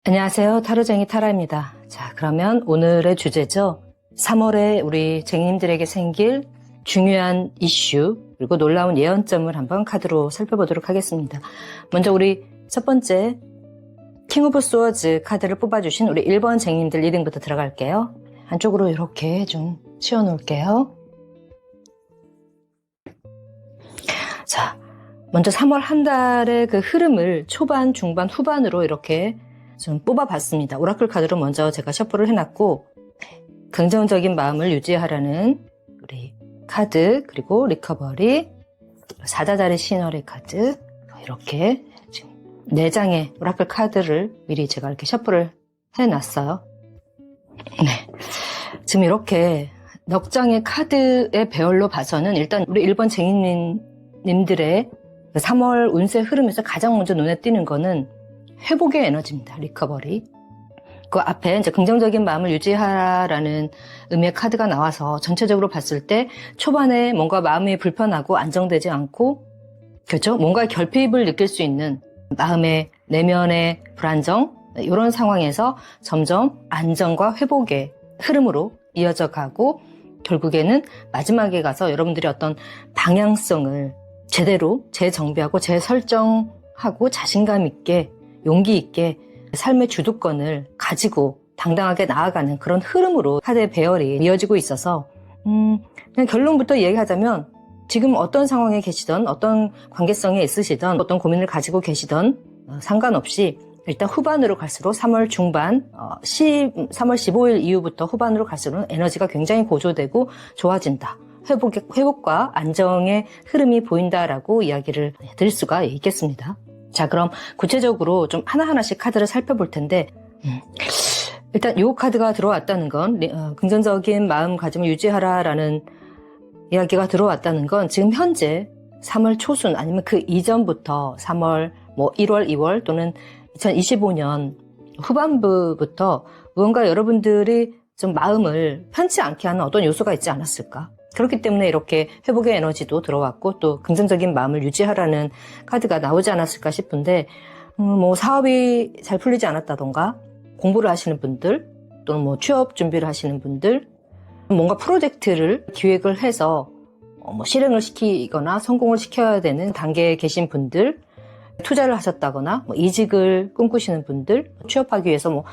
안녕하세요. 타로쟁이 타라입니다. 자, 그러면 오늘의 주제죠. 3월에 우리 쟁이님들에게 생길 중요한 이슈 그리고 놀라운 예언점을 한번 카드로 살펴보도록 하겠습니다. 먼저 우리 첫 번째 킹 오브 소워즈 카드를 뽑아주신 우리 1번 쟁이님들 리딩부터 들어갈게요. 한쪽으로 이렇게 좀 치워놓을게요. 자, 먼저 3월 한 달의 그 흐름을 초반, 중반, 후반으로 이렇게 좀 뽑아봤습니다. 오라클 카드로 먼저 제가 셔플을 해놨고, 긍정적인 마음을 유지하라는 우리 카드, 그리고 리커버리, 사자자리 시너리 카드, 이렇게 지금 4장의 오라클 카드를 미리 제가 이렇게 셔플을 해놨어요. 네. 지금 이렇게 넉 장의 카드의 배열로 봐서는 일단 우리 1번 쟁이님들의 3월 운세 흐름에서 가장 먼저 눈에 띄는 거는 회복의 에너지입니다. 리커버리. 그 앞에 이제 긍정적인 마음을 유지하라는 의미의 카드가 나와서 전체적으로 봤을 때 초반에 뭔가 마음이 불편하고 안정되지 않고, 그렇죠? 뭔가 결핍을 느낄 수 있는 마음의 내면의 불안정, 이런 상황에서 점점 안정과 회복의 흐름으로 이어져 가고, 결국에는 마지막에 가서 여러분들이 어떤 방향성을 제대로 재정비하고 재설정하고 자신감 있게 용기 있게 삶의 주도권을 가지고 당당하게 나아가는 그런 흐름으로 카드의 배열이 이어지고 있어서 그냥 결론부터 얘기하자면 지금 어떤 상황에 계시던 어떤 관계성에 있으시던 어떤 고민을 가지고 계시던 상관없이 일단 후반으로 갈수록 3월 중반 3월 15일 이후부터 후반으로 갈수록 에너지가 굉장히 고조되고 좋아진다. 회복과 안정의 흐름이 보인다라고 이야기를 드릴 수가 있겠습니다. 자, 그럼 구체적으로 좀 하나하나씩 카드를 살펴볼 텐데, 일단 이 카드가 들어왔다는 건 긍정적인 마음가짐을 유지하라라는 이야기가 들어왔다는 건 지금 현재 3월 초순 아니면 그 이전부터 3월, 1월, 2월 또는 2025년 후반부부터 무언가 여러분들이 좀 마음을 편치 않게 하는 어떤 요소가 있지 않았을까? 그렇기 때문에 이렇게 회복의 에너지도 들어왔고 또 긍정적인 마음을 유지하라는 카드가 나오지 않았을까 싶은데, 사업이 잘 풀리지 않았다던가 공부를 하시는 분들 또는 취업 준비를 하시는 분들, 뭔가 프로젝트를 기획을 해서 실행을 시키거나 성공을 시켜야 되는 단계에 계신 분들, 투자를 하셨다거나 이직을 꿈꾸시는 분들, 취업하기 위해서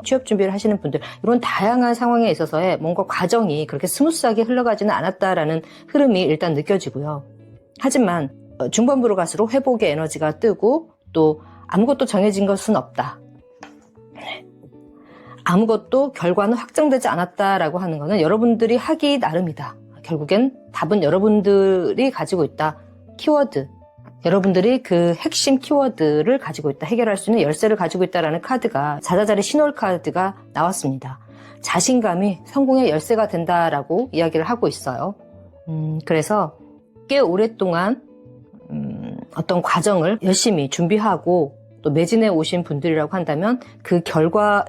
취업 준비를 하시는 분들, 이런 다양한 상황에 있어서의 뭔가 과정이 그렇게 스무스하게 흘러가지는 않았다라는 흐름이 일단 느껴지고요. 하지만 중반부로 갈수록 회복의 에너지가 뜨고 또 아무것도 정해진 것은 없다. 아무것도 결과는 확정되지 않았다라고 하는 것은 여러분들이 하기 나름이다. 결국엔 답은 여러분들이 가지고 있다. 키워드. 여러분들이 그 핵심 키워드를 가지고 있다. 해결할 수 있는 열쇠를 가지고 있다라는 카드가 사자자리 신월 카드가 나왔습니다. 자신감이 성공의 열쇠가 된다라고 이야기를 하고 있어요. 그래서 꽤 오랫동안 어떤 과정을 열심히 준비하고 또 매진해 오신 분들이라고 한다면 그 결과에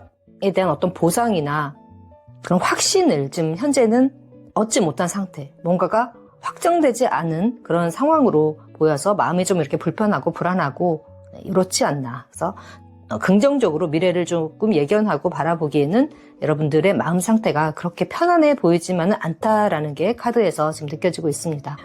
대한 어떤 보상이나 그런 확신을 지금 현재는 얻지 못한 상태, 뭔가가 확정되지 않은 그런 상황으로 보여서 마음이 좀 이렇게 불편하고 불안하고 이렇지 않나. 그래서 긍정적으로 미래를 조금 예견하고 바라보기에는 여러분들의 마음 상태가 그렇게 편안해 보이지만은 않다라는 게 카드에서 지금 느껴지고 있습니다.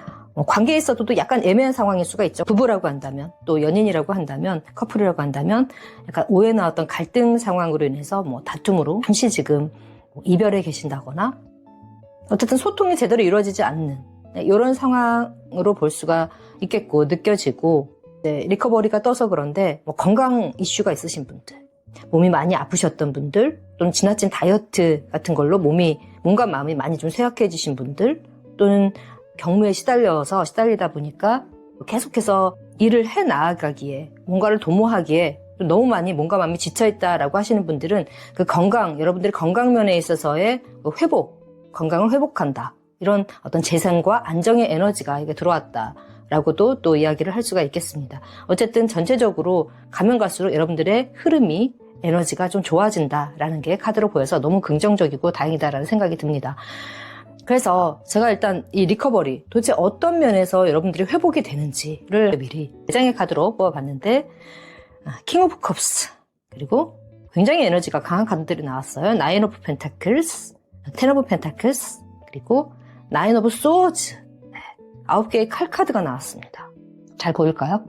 관계에 있어도 약간 애매한 상황일 수가 있죠. 부부라고 한다면, 또 연인이라고 한다면, 커플이라고 한다면 약간 오해나 어떤 갈등 상황으로 인해서 다툼으로 잠시 지금 이별에 계신다거나 어쨌든 소통이 제대로 이루어지지 않는 이런 상황으로 볼 수가 있겠고 느껴지고, 리커버리가 떠서 그런데 건강 이슈가 있으신 분들, 몸이 많이 아프셨던 분들, 또는 지나친 다이어트 같은 걸로 몸과 마음이 많이 좀 쇠약해지신 분들, 또는 경무에 시달리다 보니까 계속해서 일을 해 나아가기에, 뭔가를 도모하기에 너무 많이 몸과 마음이 지쳐있다라고 하시는 분들은 그 여러분들의 건강면에 있어서의 건강을 회복한다. 이런 어떤 재생과 안정의 에너지가 이게 들어왔다라고도 또 이야기를 할 수가 있겠습니다. 어쨌든 전체적으로 가면 갈수록 여러분들의 흐름이, 에너지가 좀 좋아진다라는 게 카드로 보여서 너무 긍정적이고 다행이다라는 생각이 듭니다. 그래서 제가 일단 이 리커버리, 도대체 어떤 면에서 여러분들이 회복이 되는지를 미리 4장의 카드로 뽑아봤는데, 킹 오브 컵스, 그리고 굉장히 에너지가 강한 카드들이 나왔어요. 나인 오브 펜타클스, 텐 오브 펜타클스, 그리고 나인 오브 소즈. 9개의 칼 카드가 나왔습니다. 잘 보일까요?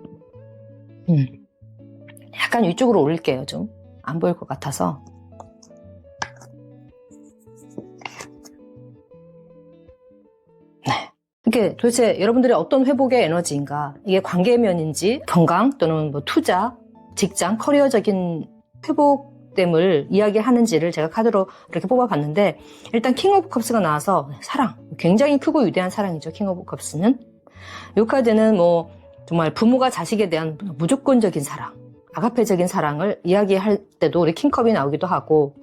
약간 위쪽으로 올릴게요. 좀 안 보일 것 같아서. 이게 도대체 여러분들의 어떤 회복의 에너지인가, 이게 관계면인지 건강 또는 뭐 투자, 직장, 커리어적인 회복됨을 이야기하는지를 제가 카드로 이렇게 뽑아봤는데, 일단 킹 오브 컵스가 나와서 사랑, 굉장히 크고 위대한 사랑이죠. 킹 오브 컵스는. 이 카드는 뭐 정말 부모가 자식에 대한 무조건적인 사랑, 아가페적인 사랑을 이야기할 때도 우리 킹컵이 나오기도 하고,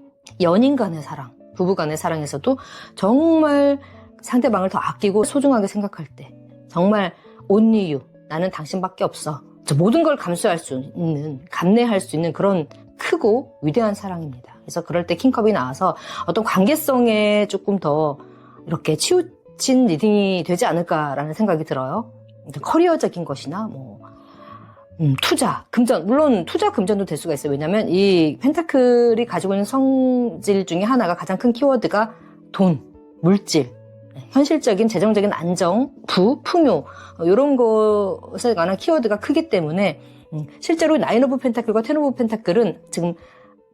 연인 간의 사랑, 부부 간의 사랑에서도 정말 상대방을 더 아끼고 소중하게 생각할 때, 정말 only you, 나는 당신밖에 없어, 모든 걸 감수할 수 있는, 감내할 수 있는 그런 크고 위대한 사랑입니다. 그래서 그럴 때 킹컵이 나와서 어떤 관계성에 조금 더 이렇게 치우친 리딩이 되지 않을까라는 생각이 들어요. 커리어적인 것이나 뭐 투자, 금전, 물론 투자, 금전도 될 수가 있어요. 왜냐하면 이 펜타클이 가지고 있는 성질 중에 하나가, 가장 큰 키워드가 돈, 물질, 현실적인 재정적인 안정, 풍요, 이런 것에 관한 키워드가 크기 때문에 실제로 나인 오브 펜타클과 텐 오브 펜타클은 지금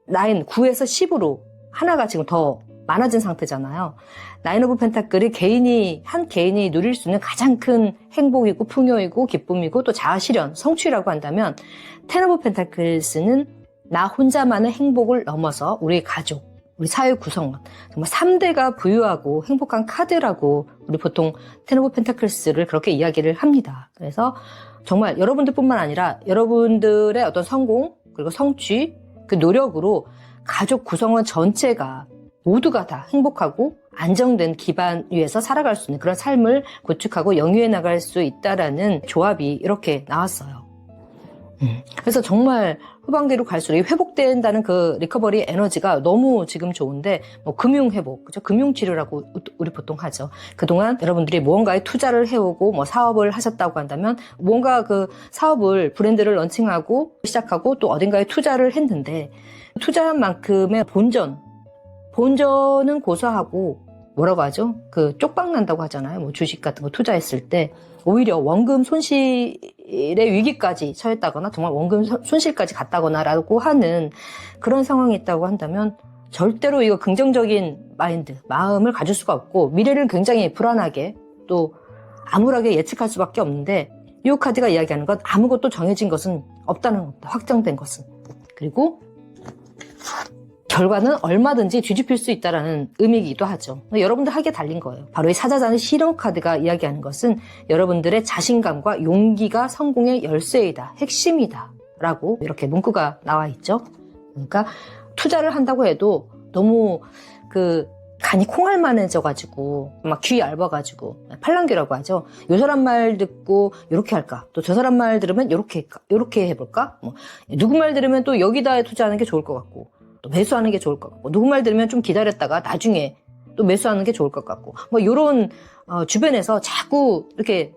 9에서 10으로 하나가 지금 더 많아진 상태잖아요. 나인 오브 펜타클이 한 개인이 누릴 수 있는 가장 큰 행복이고 풍요이고 기쁨이고 또 자아실현, 성취라고 한다면, 텐 오브 펜타클스는 나 혼자만의 행복을 넘어서 우리 가족, 우리 사회 구성원, 정말 3대가 부유하고 행복한 카드라고 우리 보통 텐 오브 펜타클스를 그렇게 이야기를 합니다. 그래서 정말 여러분들뿐만 아니라 여러분들의 어떤 성공, 그리고 성취, 그 노력으로 가족 구성원 전체가 모두가 다 행복하고 안정된 기반 위에서 살아갈 수 있는 그런 삶을 구축하고 영위해 나갈 수 있다라는 조합이 이렇게 나왔어요. 그래서 정말 후반기로 갈수록 회복된다는 그 리커버리 에너지가 너무 지금 좋은데, 뭐 금융 회복, 그죠? 금융 치료라고 우리 보통 하죠. 그동안 여러분들이 무언가에 투자를 해오고 뭐 사업을 하셨다고 한다면, 무언가 그 사업을, 브랜드를 런칭하고 시작하고 또 어딘가에 투자를 했는데, 투자한 만큼의 본전은 고사하고 뭐라고 하죠? 그 쪽박 난다고 하잖아요. 뭐 주식 같은 거 투자했을 때 오히려 원금 손실의 위기까지 처했다거나 정말 원금 손실까지 갔다거나라고 하는 그런 상황이 있다고 한다면, 절대로 이거 긍정적인 마음을 가질 수가 없고, 미래를 굉장히 불안하게 또 암울하게 예측할 수밖에 없는데, 이 카드가 이야기하는 건 아무것도 정해진 것은 없다는 겁니다. 확정된 것은. 그리고 결과는 얼마든지 뒤집힐 수 있다는 의미이기도 하죠. 여러분들 하기에 달린 거예요. 바로 이 사자잔의 실험 카드가 이야기하는 것은 여러분들의 자신감과 용기가 성공의 열쇠이다, 핵심이다 라고 이렇게 문구가 나와 있죠. 그러니까 투자를 한다고 해도 너무 간이 콩알만해져가지고 막 귀 얇아가지고, 팔랑귀라고 하죠. 요 사람 말 듣고 요렇게 할까, 또 저 사람 말 들으면 요렇게 해볼까, 뭐 누구 말 들으면 또 여기다 투자하는 게 좋을 것 같고, 또 매수하는 게 좋을 것 같고, 누구 말 들으면 좀 기다렸다가 나중에 또 매수하는 게 좋을 것 같고, 뭐 요런 주변에서 자꾸 이렇게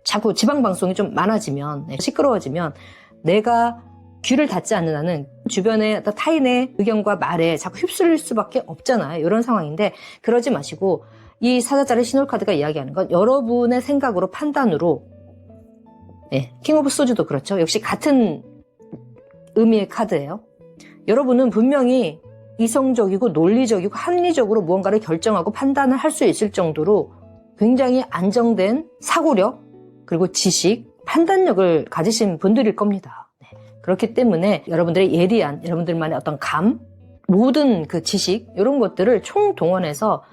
자꾸 지방 방송이 좀 많아지면, 시끄러워지면 내가 귀를 닫지 않는 한은 주변의 타인의 의견과 말에 자꾸 휩쓸릴 수밖에 없잖아요. 이런 상황인데, 그러지 마시고 이 사자자의 신홀 카드가 이야기하는 건 여러분의 생각으로, 판단으로, 킹 오브 소즈도 그렇죠. 역시 같은 의미의 카드예요. 여러분은 분명히 이성적이고 논리적이고 합리적으로 무언가를 결정하고 판단을 할 수 있을 정도로 굉장히 안정된 사고력, 그리고 지식, 판단력을 가지신 분들일 겁니다. 그렇기 때문에 여러분들의 예리한, 여러분들만의 어떤 모든 그 지식, 이런 것들을 총동원해서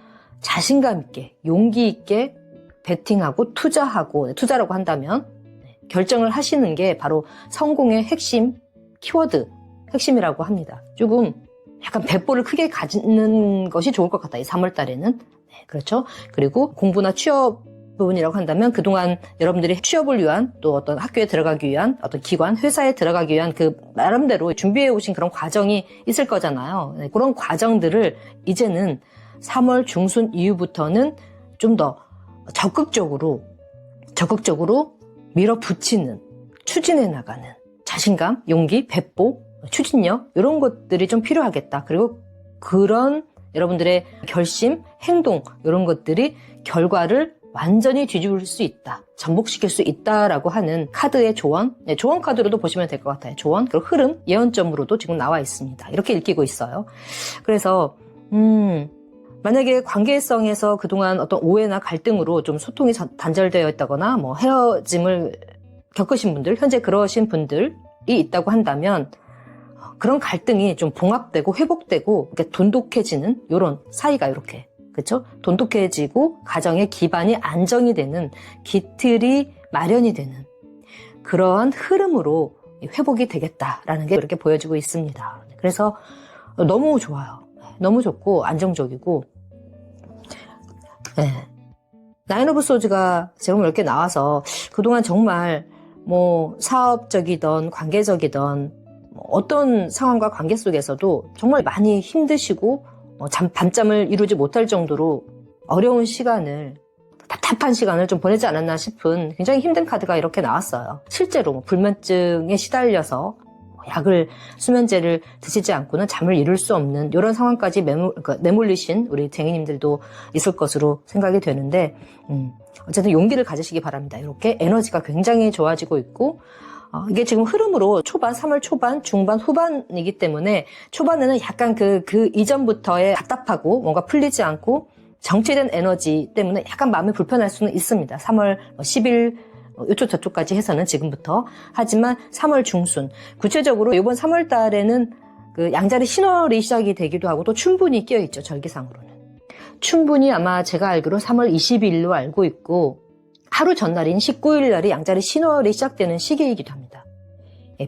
자신감 있게, 용기 있게 베팅하고 투자하고, 투자라고 한다면 결정을 하시는 게 바로 성공의 핵심, 키워드, 핵심이라고 합니다. 조금 약간 배포를 크게 가지는 것이 좋을 것 같다, 이 3월 달에는. 그렇죠? 그리고 공부나 취업 부분이라고 한다면, 그동안 여러분들이 취업을 위한, 또 어떤 학교에 들어가기 위한, 어떤 기관, 회사에 들어가기 위한 그 나름대로 준비해 오신 그런 과정이 있을 거잖아요. 그런 과정들을 이제는 3월 중순 이후부터는 좀 더 적극적으로 밀어붙이는, 추진해 나가는 자신감, 용기, 배포, 추진력 이런 것들이 좀 필요하겠다. 그리고 그런 여러분들의 결심, 행동 이런 것들이 결과를 완전히 뒤집을 수 있다. 전복시킬 수 있다라고 하는 카드의 조언, 조언 카드로도 보시면 될 것 같아요. 조언, 그리고 흐름, 예언점으로도 지금 나와 있습니다. 이렇게 읽히고 있어요. 그래서 만약에 관계성에서 그동안 어떤 오해나 갈등으로 좀 소통이 단절되어 있다거나 뭐 헤어짐을 겪으신 분들, 현재 그러신 분들이 있다고 한다면 그런 갈등이 좀 봉합되고 회복되고 이렇게 돈독해지는 이런 사이가 이렇게 그렇죠? 돈독해지고 가정의 기반이 안정이 되는 기틀이 마련이 되는 그러한 흐름으로 회복이 되겠다라는 게 이렇게 보여지고 있습니다. 그래서 너무 좋아요. 너무 좋고 안정적이고 네. 나인 오브 소드가 지금 이렇게 나와서 그동안 정말 뭐 사업적이던 관계적이던 어떤 상황과 관계 속에서도 정말 많이 힘드시고 밤잠을 이루지 못할 정도로 어려운 시간을 답답한 시간을 좀 보내지 않았나 싶은 굉장히 힘든 카드가 이렇게 나왔어요. 실제로 불면증에 시달려서 약을 수면제를 드시지 않고는 잠을 이룰 수 없는 이런 상황까지 내몰리신 우리 쟁이님들도 있을 것으로 생각이 되는데 어쨌든 용기를 가지시기 바랍니다. 이렇게 에너지가 굉장히 좋아지고 있고 이게 지금 흐름으로 초반, 3월 초반, 중반, 후반이기 때문에 초반에는 약간 그 이전부터의 답답하고 뭔가 풀리지 않고 정체된 에너지 때문에 약간 마음이 불편할 수는 있습니다. 3월 10일 이쪽 저쪽까지 해서는 지금부터. 하지만 3월 중순. 구체적으로 이번 3월 달에는 그 양자리 신월이 시작이 되기도 하고 또 춘분이 끼어있죠. 절기상으로는. 춘분이 아마 제가 알기로 3월 20일로 알고 있고 하루 전날인 19일 날이 양자리 신월이 시작되는 시기이기도 합니다.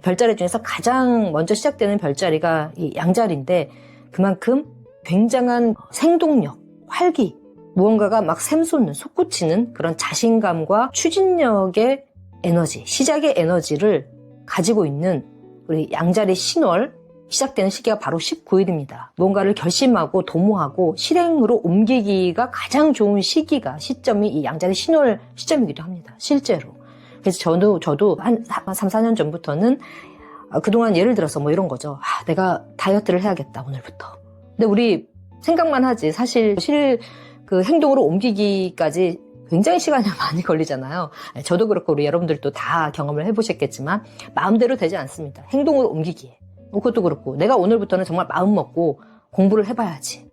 별자리 중에서 가장 먼저 시작되는 별자리가 이 양자리인데 그만큼 굉장한 생동력, 활기, 무언가가 막 샘솟는, 솟구치는 그런 자신감과 추진력의 에너지, 시작의 에너지를 가지고 있는 우리 양자리 신월 시작되는 시기가 바로 19일입니다. 뭔가를 결심하고 도모하고 실행으로 옮기기가 가장 좋은 시점이 이 양자리 신월 시점이기도 합니다. 실제로. 그래서 저도 한 3, 4년 전부터는 그동안 예를 들어서 뭐 이런 거죠. 내가 다이어트를 해야겠다, 오늘부터. 근데 우리 생각만 하지 사실 그 행동으로 옮기기까지 굉장히 시간이 많이 걸리잖아요. 저도 그렇고 우리 여러분들도 다 경험을 해보셨겠지만 마음대로 되지 않습니다. 행동으로 옮기기에. 그것도 그렇고 내가 오늘부터는 정말 마음 먹고 공부를 해봐야지.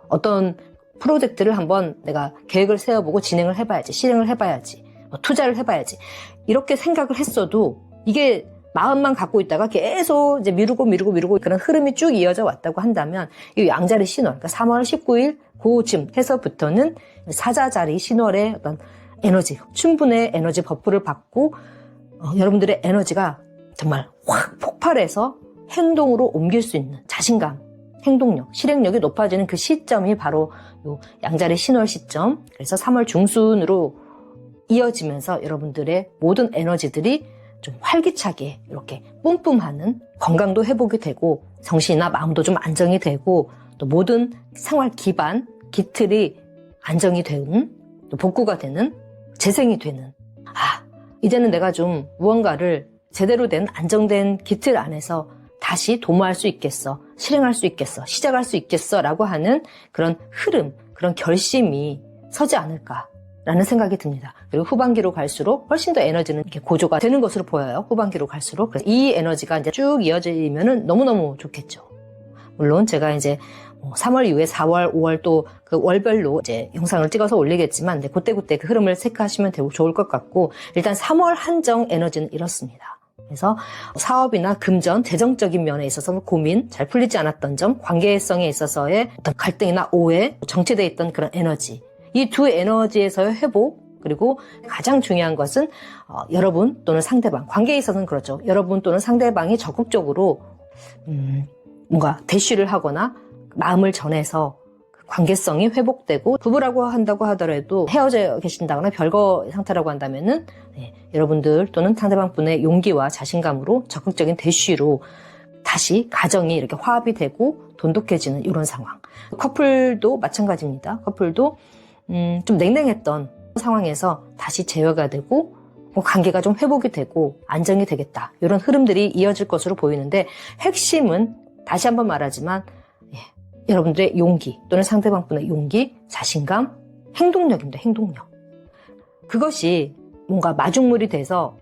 어떤 프로젝트를 한번 내가 계획을 세워보고 진행을 해봐야지. 실행을 해봐야지. 투자를 해봐야지. 이렇게 생각을 했어도 이게 마음만 갖고 있다가 계속 이제 미루고 그런 흐름이 쭉 이어져 왔다고 한다면 이 양자리 신월, 그러니까 3월 19일 고쯤 해서부터는 사자자리 신월의 어떤 에너지, 춘분의 에너지 버프를 받고 여러분들의 에너지가 정말 확 폭발해서 행동으로 옮길 수 있는 자신감, 행동력, 실행력이 높아지는 그 시점이 바로 요 양자리 신월 시점. 그래서 3월 중순으로 이어지면서 여러분들의 모든 에너지들이 좀 활기차게 이렇게 뿜뿜하는 건강도 회복이 되고 정신이나 마음도 좀 안정이 되고 또 모든 생활 기반, 기틀이 안정이 되는 또 복구가 되는 재생이 되는 이제는 내가 좀 무언가를 제대로 된 안정된 기틀 안에서 다시 도모할 수 있겠어, 실행할 수 있겠어, 시작할 수 있겠어 라고 하는 그런 흐름, 그런 결심이 서지 않을까라는 생각이 듭니다. 그리고 후반기로 갈수록 훨씬 더 에너지는 이렇게 고조가 되는 것으로 보여요. 후반기로 갈수록. 그래서 이 에너지가 이제 쭉 이어지면은 너무너무 좋겠죠. 물론 제가 이제 3월 이후에 4월, 5월 또 그 월별로 이제 영상을 찍어서 올리겠지만 그때 그 흐름을 체크하시면 되고 좋을 것 같고 일단 3월 한정 에너지는 이렇습니다. 그래서 사업이나 금전, 재정적인 면에 있어서 고민, 잘 풀리지 않았던 점, 관계성에 있어서의 어떤 갈등이나 오해, 정체되어 있던 그런 에너지. 이 두 에너지에서의 회복, 그리고 가장 중요한 것은 여러분 또는 상대방, 관계에 있어서는 그렇죠. 여러분 또는 상대방이 적극적으로 뭔가 대쉬를 하거나 마음을 전해서 관계성이 회복되고 부부라고 한다고 하더라도 헤어져 계신다거나 별거 상태라고 한다면은 여러분들 또는 상대방분의 용기와 자신감으로 적극적인 대쉬로 다시 가정이 이렇게 화합이 되고 돈독해지는 이런 상황. 커플도 마찬가지입니다. 커플도 좀 냉랭했던 상황에서 다시 제어가 되고 관계가 좀 회복이 되고 안정이 되겠다. 이런 흐름들이 이어질 것으로 보이는데 핵심은 다시 한번 말하지만 여러분들의 용기 또는 상대방분의 용기, 자신감, 행동력입니다. 행동력. 그것이 뭔가 마중물이 돼서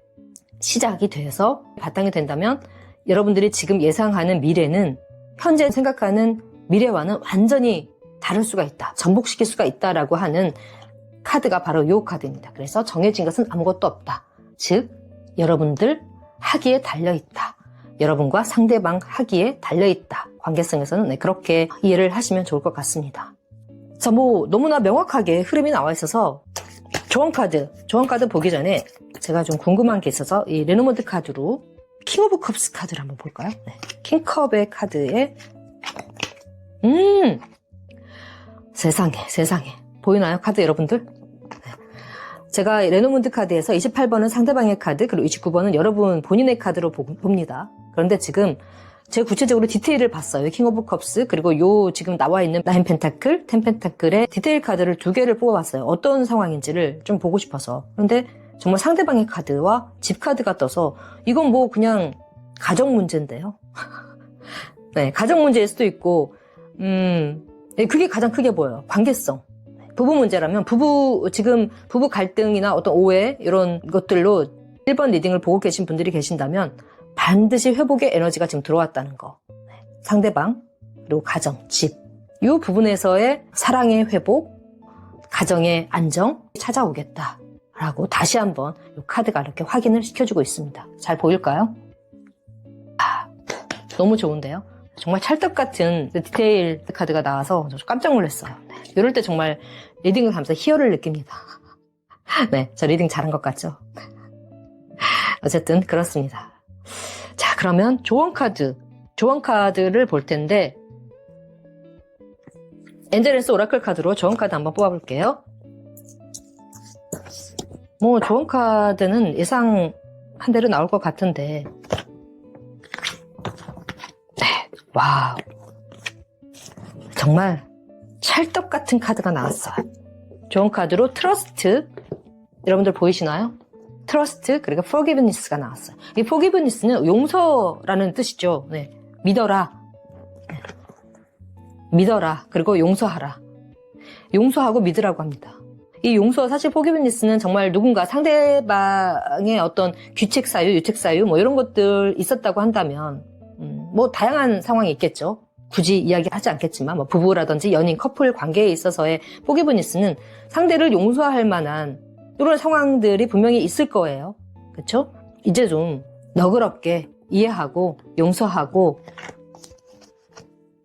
시작이 돼서 바탕이 된다면 여러분들이 지금 예상하는 미래는 현재 생각하는 미래와는 완전히 다를 수가 있다. 전복시킬 수가 있다라고 하는 카드가 바로 이 카드입니다. 그래서 정해진 것은 아무것도 없다. 즉 여러분들 하기에 달려있다. 여러분과 상대방 하기에 달려있다. 관계성에서는 그렇게 이해를 하시면 좋을 것 같습니다. 자, 너무나 명확하게 흐름이 나와 있어서 조언 카드 보기 전에 제가 좀 궁금한 게 있어서 이 레노먼드 카드로 킹 오브 컵스 카드를 한번 볼까요? 네. 킹컵의 카드에 세상에 보이나요? 카드 여러분들? 제가 레노먼드 카드에서 28번은 상대방의 카드, 그리고 29번은 여러분 본인의 카드로 봅니다. 그런데 지금 제가 구체적으로 디테일을 봤어요. 킹 오브 컵스, 그리고 요 지금 나와 있는 9 펜타클, 10 펜타클의 디테일 카드를 2개를 뽑아봤어요. 어떤 상황인지를 좀 보고 싶어서. 그런데 정말 상대방의 카드와 집 카드가 떠서 이건 그냥 가정 문제인데요. 네, 가정 문제일 수도 있고, 그게 가장 크게 보여요. 관계성. 부부 문제라면 지금 부부 갈등이나 어떤 오해 이런 것들로 1번 리딩을 보고 계신 분들이 계신다면 반드시 회복의 에너지가 지금 들어왔다는 거. 상대방, 그리고 가정, 집. 이 부분에서의 사랑의 회복, 가정의 안정 찾아오겠다라고 다시 한번 이 카드가 이렇게 확인을 시켜주고 있습니다. 잘 보일까요? 너무 좋은데요? 정말 찰떡같은 디테일 카드가 나와서 깜짝 놀랐어요. 이럴 때 정말 리딩을 하면서 희열을 느낍니다. 네, 저 리딩 잘한 것 같죠? 어쨌든 그렇습니다. 자, 그러면 조언 카드를 볼 텐데 엔젤스 오라클 카드로 조언 카드 한번 뽑아볼게요. 조언 카드는 예상한 대로 나올 것 같은데 와우, 정말 찰떡 같은 카드가 나왔어요. 좋은 카드로 트러스트, 여러분들 보이시나요? 트러스트, 그리고 forgiveness가 나왔어요. 이 forgiveness는 용서라는 뜻이죠. 네. 믿어라, 그리고 용서하라. 용서하고 믿으라고 합니다. 이 용서, 사실 forgiveness는 정말 누군가 상대방의 어떤 규칙 사유, 유책 사유 이런 것들 있었다고 한다면 다양한 상황이 있겠죠. 굳이 이야기하지 않겠지만 부부라든지 연인, 커플 관계에 있어서의 포기브니스는 상대를 용서할 만한 이런 상황들이 분명히 있을 거예요. 그렇죠? 이제 좀 너그럽게 이해하고 용서하고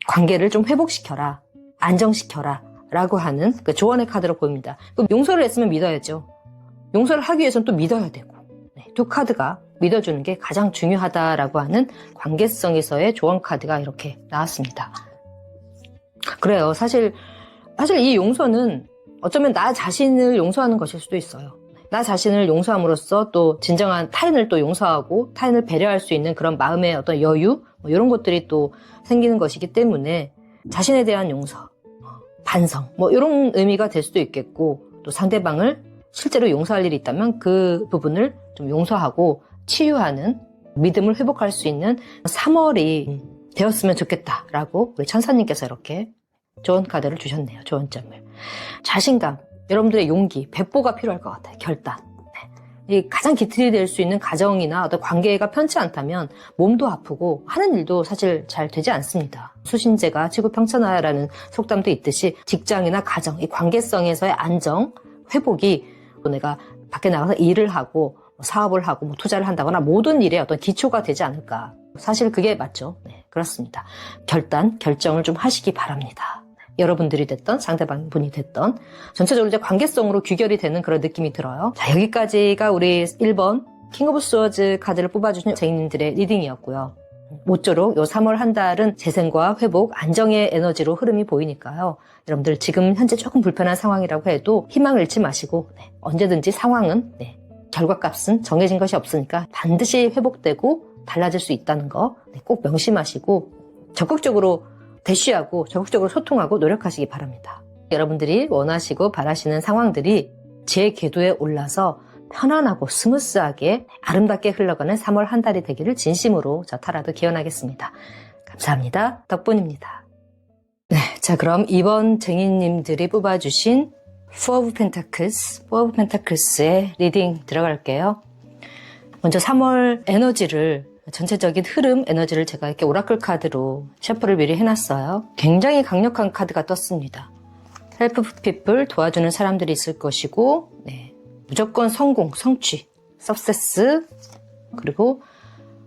관계를 좀 회복시켜라, 안정시켜라 라고 하는 그 조언의 카드로 보입니다. 용서를 했으면 믿어야죠. 용서를 하기 위해서는 또 믿어야 되고, 두 카드가 믿어주는 게 가장 중요하다라고 하는 관계성에서의 조언 카드가 이렇게 나왔습니다. 그래요. 사실 이 용서는 어쩌면 나 자신을 용서하는 것일 수도 있어요. 나 자신을 용서함으로써 또 진정한 타인을 또 용서하고 타인을 배려할 수 있는 그런 마음의 어떤 여유 이런 것들이 또 생기는 것이기 때문에 자신에 대한 용서, 반성 이런 의미가 될 수도 있겠고, 또 상대방을 실제로 용서할 일이 있다면 그 부분을 좀 용서하고 치유하는, 믿음을 회복할 수 있는 3월이 되었으면 좋겠다라고 우리 천사님께서 이렇게 조언 카드를 주셨네요. 조언점을. 자신감, 여러분들의 용기, 배포가 필요할 것 같아요. 결단. 이 가장 기틀이 될 수 있는 가정이나 어떤 관계가 편치 않다면 몸도 아프고 하는 일도 사실 잘 되지 않습니다. 수신제가 치구평천하라는 속담도 있듯이 직장이나 가정, 이 관계성에서의 안정, 회복이 내가 밖에 나가서 일을 하고 사업을 하고 투자를 한다거나 모든 일에 어떤 기초가 되지 않을까. 사실 그게 맞죠. 네, 그렇습니다. 결정을 좀 하시기 바랍니다. 여러분들이 됐던 상대방분이 됐던 전체적으로 이제 관계성으로 귀결이 되는 그런 느낌이 들어요. 자, 여기까지가 우리 1번 킹 오브 스워즈 카드를 뽑아주신 제이님들의 리딩이었고요. 모쪼록 요 3월 한 달은 재생과 회복, 안정의 에너지로 흐름이 보이니까요. 여러분들 지금 현재 조금 불편한 상황이라고 해도 희망을 잃지 마시고 언제든지 상황은 결과값은 정해진 것이 없으니까 반드시 회복되고 달라질 수 있다는 거 꼭 명심하시고 적극적으로 대쉬하고 적극적으로 소통하고 노력하시기 바랍니다. 여러분들이 원하시고 바라시는 상황들이 제 궤도에 올라서 편안하고 스무스하게 아름답게 흘러가는 3월 한 달이 되기를 진심으로 저 타라도 기원하겠습니다. 감사합니다. 덕분입니다. 네, 자 그럼 이번 쟁이님들이 뽑아주신 Four of Pentakles, 의 리딩 들어갈게요. 먼저 3월 에너지를, 전체적인 흐름 에너지를 제가 이렇게 오라클 카드로 셔플을 미리 해놨어요. 굉장히 강력한 카드가 떴습니다. 헬프 피플, 도와주는 사람들이 있을 것이고, 네, 무조건 성공, 성취, 석세스, 그리고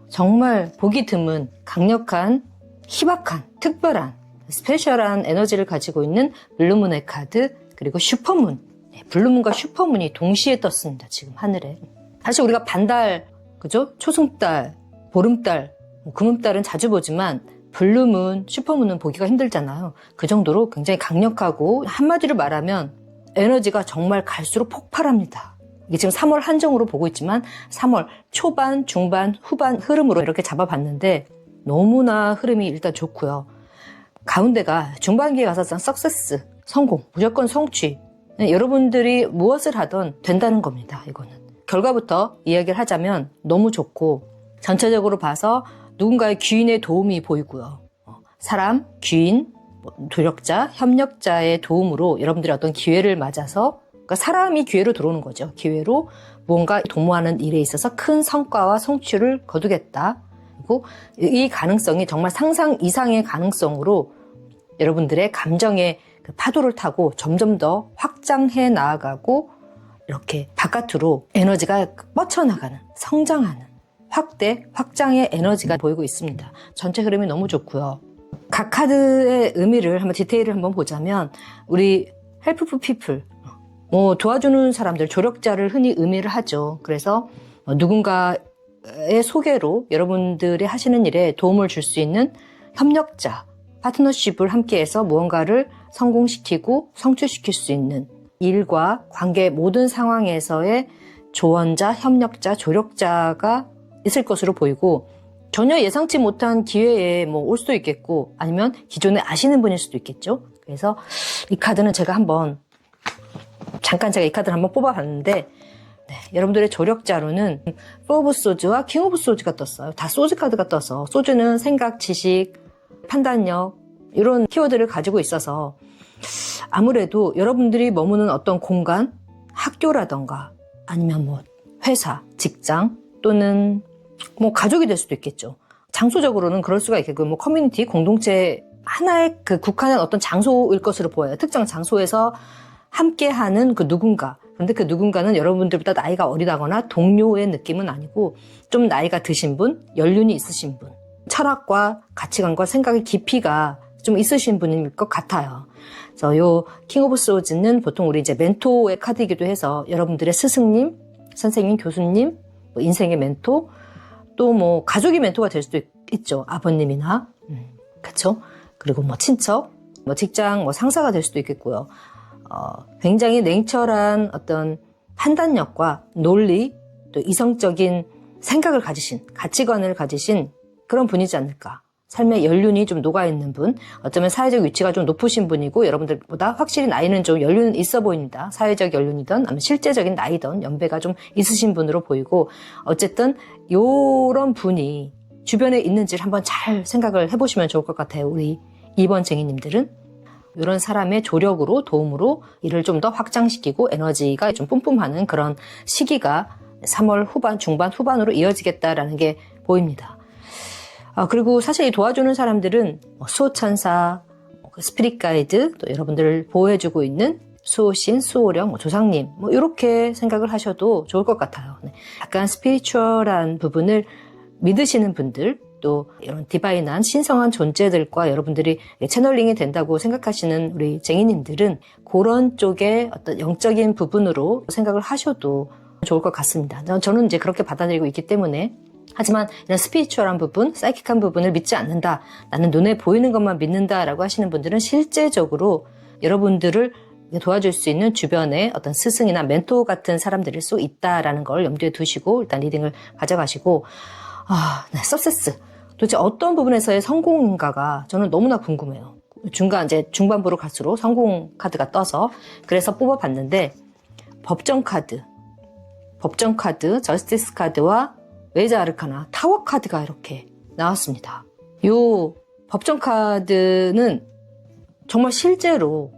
정말 보기 드문 강력한, 희박한, 특별한, 스페셜한 에너지를 가지고 있는 블루문의 카드, 그리고 슈퍼문. 네, 블루문과 슈퍼문이 동시에 떴습니다. 지금 하늘에. 사실 우리가 반달, 그죠? 초승달, 보름달, 금음달은 자주 보지만 블루문, 슈퍼문은 보기가 힘들잖아요. 그 정도로 굉장히 강력하고 한마디로 말하면 에너지가 정말 갈수록 폭발합니다. 이게 지금 3월 한정으로 보고 있지만 3월 초반, 중반, 후반 흐름으로 이렇게 잡아봤는데 너무나 흐름이 일단 좋고요. 가운데가 중반기에 가서 석세스, 성공, 무조건 성취. 여러분들이 무엇을 하든 된다는 겁니다. 이거는. 결과부터 이야기를 하자면 너무 좋고 전체적으로 봐서 누군가의 귀인의 도움이 보이고요. 사람, 귀인, 도력자, 협력자의 도움으로 여러분들이 어떤 기회를 맞아서 그러니까 사람이 기회로 들어오는 거죠. 기회로 무언가 도모하는 일에 있어서 큰 성과와 성취를 거두겠다. 그리고 이 가능성이 정말 상상 이상의 가능성으로 여러분들의 감정의 그 파도를 타고 점점 더 확장해 나아가고 이렇게 바깥으로 에너지가 뻗쳐나가는, 성장하는, 확대, 확장의 에너지가 보이고 있습니다. 전체 흐름이 너무 좋고요. 각 카드의 의미를 한번 디테일을 한번 보자면 우리 헬프풀 피플, 도와주는 사람들, 조력자를 흔히 의미를 하죠. 그래서 누군가의 소개로 여러분들이 하시는 일에 도움을 줄 수 있는 협력자, 파트너십을 함께해서 무언가를 성공시키고 성취시킬 수 있는 일과 관계 모든 상황에서의 조언자, 협력자, 조력자가 있을 것으로 보이고 전혀 예상치 못한 기회에 올 수도 있겠고 아니면 기존에 아시는 분일 수도 있겠죠. 그래서 이 카드는 제가 잠깐 이 카드를 한번 뽑아봤는데 네, 여러분들의 조력자로는 포 오브 소즈와 킹 오브 소즈가 떴어요. 다 소즈 카드가 떠서 소즈는 생각, 지식, 판단력 이런 키워드를 가지고 있어서 아무래도 여러분들이 머무는 어떤 공간, 학교라던가 아니면 회사, 직장 또는 가족이 될 수도 있겠죠. 장소적으로는 그럴 수가 있겠고 커뮤니티, 공동체 하나의 그 국한한 어떤 장소일 것으로 보여요. 특정 장소에서 함께하는 그 누군가. 그런데 그 누군가는 여러분들보다 나이가 어리다거나 동료의 느낌은 아니고 좀 나이가 드신 분, 연륜이 있으신 분, 철학과 가치관과 생각의 깊이가 좀 있으신 분일 것 같아요. 그래서 요 킹 오브 소즈는 보통 우리 이제 멘토의 카드이기도 해서 여러분들의 스승님, 선생님, 교수님, 인생의 멘토, 또 가족이 멘토가 될 수도 있죠. 아버님이나, 그쵸? 그리고 친척, 직장, 상사가 될 수도 있겠고요. 굉장히 냉철한 어떤 판단력과 논리, 또 이성적인 생각을 가지신, 가치관을 가지신 그런 분이지 않을까. 삶의 연륜이 좀 녹아있는 분, 어쩌면 사회적 위치가 좀 높으신 분이고 여러분들보다 확실히 나이는 좀 연륜은 있어 보입니다. 사회적 연륜이든 아니면 실제적인 나이든 연배가 좀 있으신 분으로 보이고 어쨌든 요런 분이 주변에 있는지를 한번 잘 생각을 해보시면 좋을 것 같아요. 우리 2번 쟁이님들은 이런 사람의 조력으로 도움으로 일을 좀 더 확장시키고 에너지가 좀 뿜뿜하는 그런 시기가 3월 후반, 중반, 후반으로 이어지겠다라는 게 보입니다. 그리고 사실 이 도와주는 사람들은 수호천사, 스피릿 가이드, 또 여러분들을 보호해주고 있는 수호신, 수호령, 조상님 이렇게 생각을 하셔도 좋을 것 같아요. 네. 약간 스피리추얼한 부분을 믿으시는 분들, 또 이런 디바인한 신성한 존재들과 여러분들이 채널링이 된다고 생각하시는 우리 쟁이님들은 그런 쪽의 어떤 영적인 부분으로 생각을 하셔도 좋을 것 같습니다. 저는 이제 그렇게 받아들이고 있기 때문에 하지만 이런 스피리추얼한 부분, 사이킥한 부분을 믿지 않는다. 나는 눈에 보이는 것만 믿는다라고 하시는 분들은 실제적으로 여러분들을 도와줄 수 있는 주변의 어떤 스승이나 멘토 같은 사람들일 수 있다라는 걸 염두에 두시고 일단 리딩을 가져가시고 네, 석세스. 도대체 어떤 부분에서의 성공인가가 저는 너무나 궁금해요. 중반부로 갈수록 성공 카드가 떠서 그래서 뽑아봤는데 법정 카드. 법정 카드, 저스티스 카드와 외자 아르카나, 타워 카드가 이렇게 나왔습니다. 요 법정 카드는 정말 실제로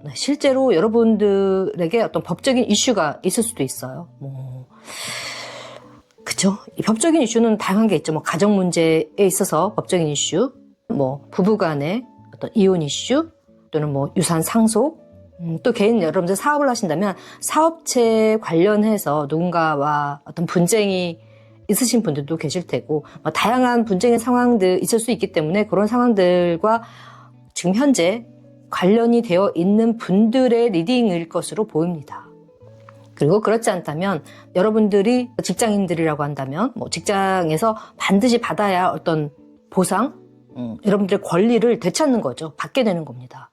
여러분들에게 어떤 법적인 이슈가 있을 수도 있어요. 그쵸? 이 법적인 이슈는 다양한 게 있죠. 가정 문제에 있어서 법적인 이슈, 부부 간의 어떤 이혼 이슈, 또는 유산 상속, 또 개인 여러분들 사업을 하신다면 사업체 관련해서 누군가와 어떤 분쟁이 있으신 분들도 계실 테고, 다양한 분쟁의 상황들 있을 수 있기 때문에 그런 상황들과 지금 현재 관련이 되어 있는 분들의 리딩일 것으로 보입니다. 그리고 그렇지 않다면 여러분들이 직장인들이라고 한다면 직장에서 반드시 받아야 할 어떤 보상, 여러분들의 권리를 되찾는 거죠. 받게 되는 겁니다.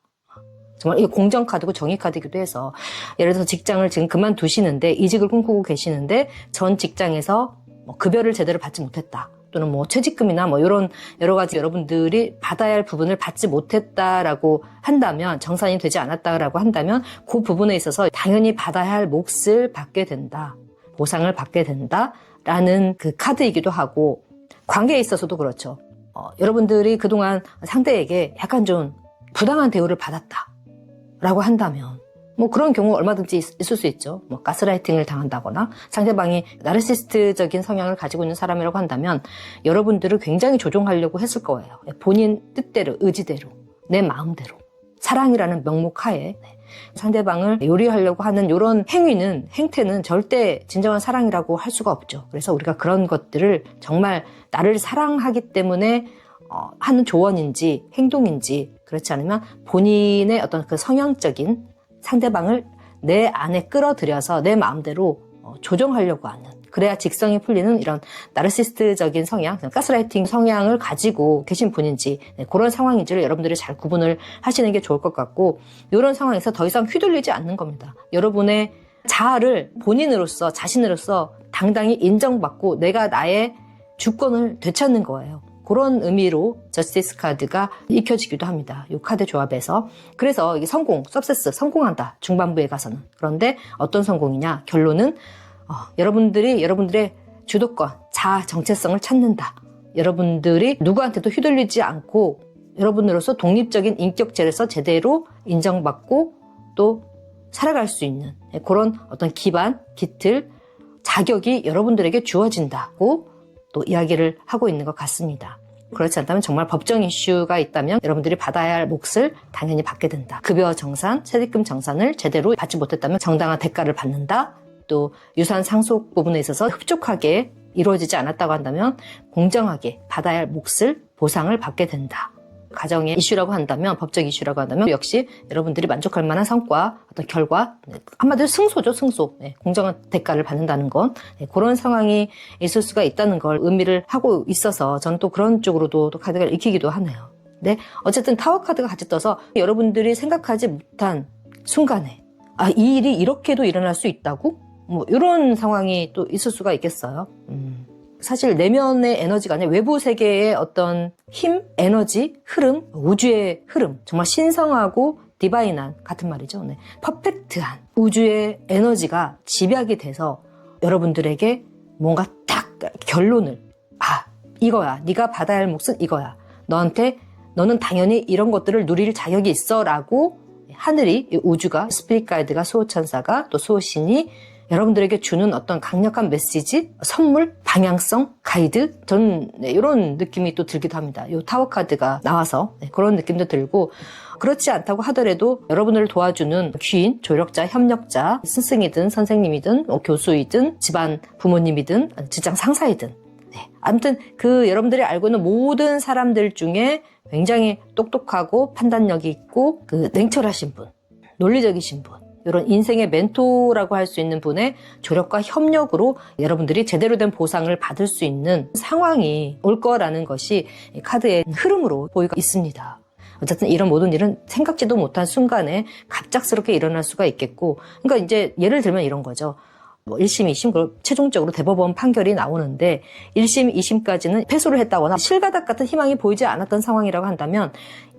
정말 이게 공정카드고 정의카드이기도 해서, 예를 들어서 직장을 지금 그만두시는데 이직을 꿈꾸고 계시는데 전 직장에서 급여를 제대로 받지 못했다, 또는 퇴직금이나 이런 여러 가지 여러분들이 받아야 할 부분을 받지 못했다라고 한다면, 정산이 되지 않았다라고 한다면 그 부분에 있어서 당연히 받아야 할 몫을 받게 된다, 보상을 받게 된다라는 그 카드이기도 하고, 관계에 있어서도 그렇죠. 여러분들이 그동안 상대에게 약간 좀 부당한 대우를 받았다라고 한다면 그런 경우 얼마든지 있을 수 있죠. 가스라이팅을 당한다거나 상대방이 나르시스트적인 성향을 가지고 있는 사람이라고 한다면 여러분들을 굉장히 조종하려고 했을 거예요. 본인 뜻대로, 의지대로, 내 마음대로, 사랑이라는 명목하에 상대방을 요리하려고 하는 이런 행태는 절대 진정한 사랑이라고 할 수가 없죠. 그래서 우리가 그런 것들을 정말 나를 사랑하기 때문에 하는 조언인지 행동인지, 그렇지 않으면 본인의 어떤 그 성향적인 상대방을 내 안에 끌어들여서 내 마음대로 조정하려고 하는, 그래야 직성이 풀리는 이런 나르시스트적인 성향, 가스라이팅 성향을 가지고 계신 분인지, 그런 상황인지를 여러분들이 잘 구분을 하시는 게 좋을 것 같고, 이런 상황에서 더 이상 휘둘리지 않는 겁니다. 여러분의 자아를 본인으로서, 자신으로서 당당히 인정받고 내가 나의 주권을 되찾는 거예요. 그런 의미로 저스티스 카드가 익혀지기도 합니다. 이 카드 조합에서. 그래서 이게 석세스, 성공한다, 중반부에 가서는. 그런데 어떤 성공이냐? 결론은 여러분들의 주도권, 자아 정체성을 찾는다. 여러분들이 누구한테도 휘둘리지 않고 여러분으로서 독립적인 인격체에서 제대로 인정받고 또 살아갈 수 있는 그런 어떤 기반, 기틀, 자격이 여러분들에게 주어진다고 또 이야기를 하고 있는 것 같습니다. 그렇지 않다면 정말 법정 이슈가 있다면 여러분들이 받아야 할 몫을 당연히 받게 된다. 급여 정산, 퇴직금 정산을 제대로 받지 못했다면 정당한 대가를 받는다. 또 유산 상속 부분에 있어서 흡족하게 이루어지지 않았다고 한다면 공정하게 받아야 할 몫을, 보상을 받게 된다. 가정의 이슈라고 한다면, 법적 이슈라고 한다면 역시 여러분들이 만족할 만한 성과, 어떤 결과, 한마디로 승소죠, 승소. 공정한 대가를 받는다는 건 그런 상황이 있을 수가 있다는 걸 의미를 하고 있어서 저는 또 그런 쪽으로도 또 카드가 익히기도 하네요. 네, 어쨌든 타워 카드가 같이 떠서 여러분들이 생각하지 못한 순간에 이 일이 이렇게도 일어날 수 있다고? 이런 상황이 또 있을 수가 있겠어요. 사실 내면의 에너지가 아니라 외부 세계의 어떤 힘, 에너지, 흐름, 우주의 흐름, 정말 신성하고 디바인한, 같은 말이죠. 퍼펙트한 우주의 에너지가 집약이 돼서 여러분들에게 뭔가 딱 결론을, 이거야, 네가 받아야 할 몫은 이거야, 너는 당연히 이런 것들을 누릴 자격이 있어 라고 하늘이, 우주가, 스피릿 가이드가, 수호천사가, 또 수호신이 여러분들에게 주는 어떤 강력한 메시지, 선물, 방향성, 가이드, 저는 이런 느낌이 또 들기도 합니다. 이 타워 카드가 나와서 그런 느낌도 들고, 그렇지 않다고 하더라도 여러분을 도와주는 귀인, 조력자, 협력자, 스승이든 선생님이든 교수이든 집안 부모님이든 직장 상사이든, 아무튼 그 여러분들이 알고 있는 모든 사람들 중에 굉장히 똑똑하고 판단력이 있고 냉철하신 분, 논리적이신 분, 이런 인생의 멘토라고 할 수 있는 분의 조력과 협력으로 여러분들이 제대로 된 보상을 받을 수 있는 상황이 올 거라는 것이 카드의 흐름으로 보이고 있습니다. 어쨌든 이런 모든 일은 생각지도 못한 순간에 갑작스럽게 일어날 수가 있겠고, 그러니까 이제 예를 들면 이런 거죠. 1심, 2심, 그리고 최종적으로 대법원 판결이 나오는데 1심, 2심까지는 패소를 했다거나 실가닥 같은 희망이 보이지 않았던 상황이라고 한다면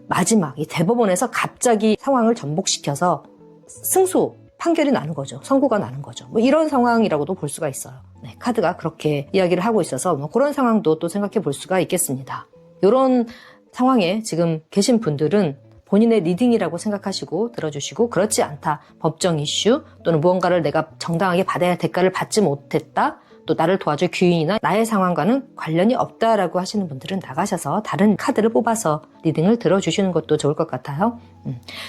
마지막 이 대법원에서 갑자기 상황을 전복시켜서 승소 판결이 나는 거죠. 선고가 나는 거죠. 이런 상황이라고도 볼 수가 있어요. 네, 카드가 그렇게 이야기를 하고 있어서 뭐 그런 상황도 또 생각해 볼 수가 있겠습니다. 이런 상황에 지금 계신 분들은 본인의 리딩이라고 생각하시고 들어주시고, 그렇지 않다, 법정 이슈 또는 무언가를 내가 정당하게 받아야 할 대가를 받지 못했다, 또 나를 도와줄 귀인이나 나의 상황과는 관련이 없다라고 하시는 분들은 나가셔서 다른 카드를 뽑아서 리딩을 들어주시는 것도 좋을 것 같아요.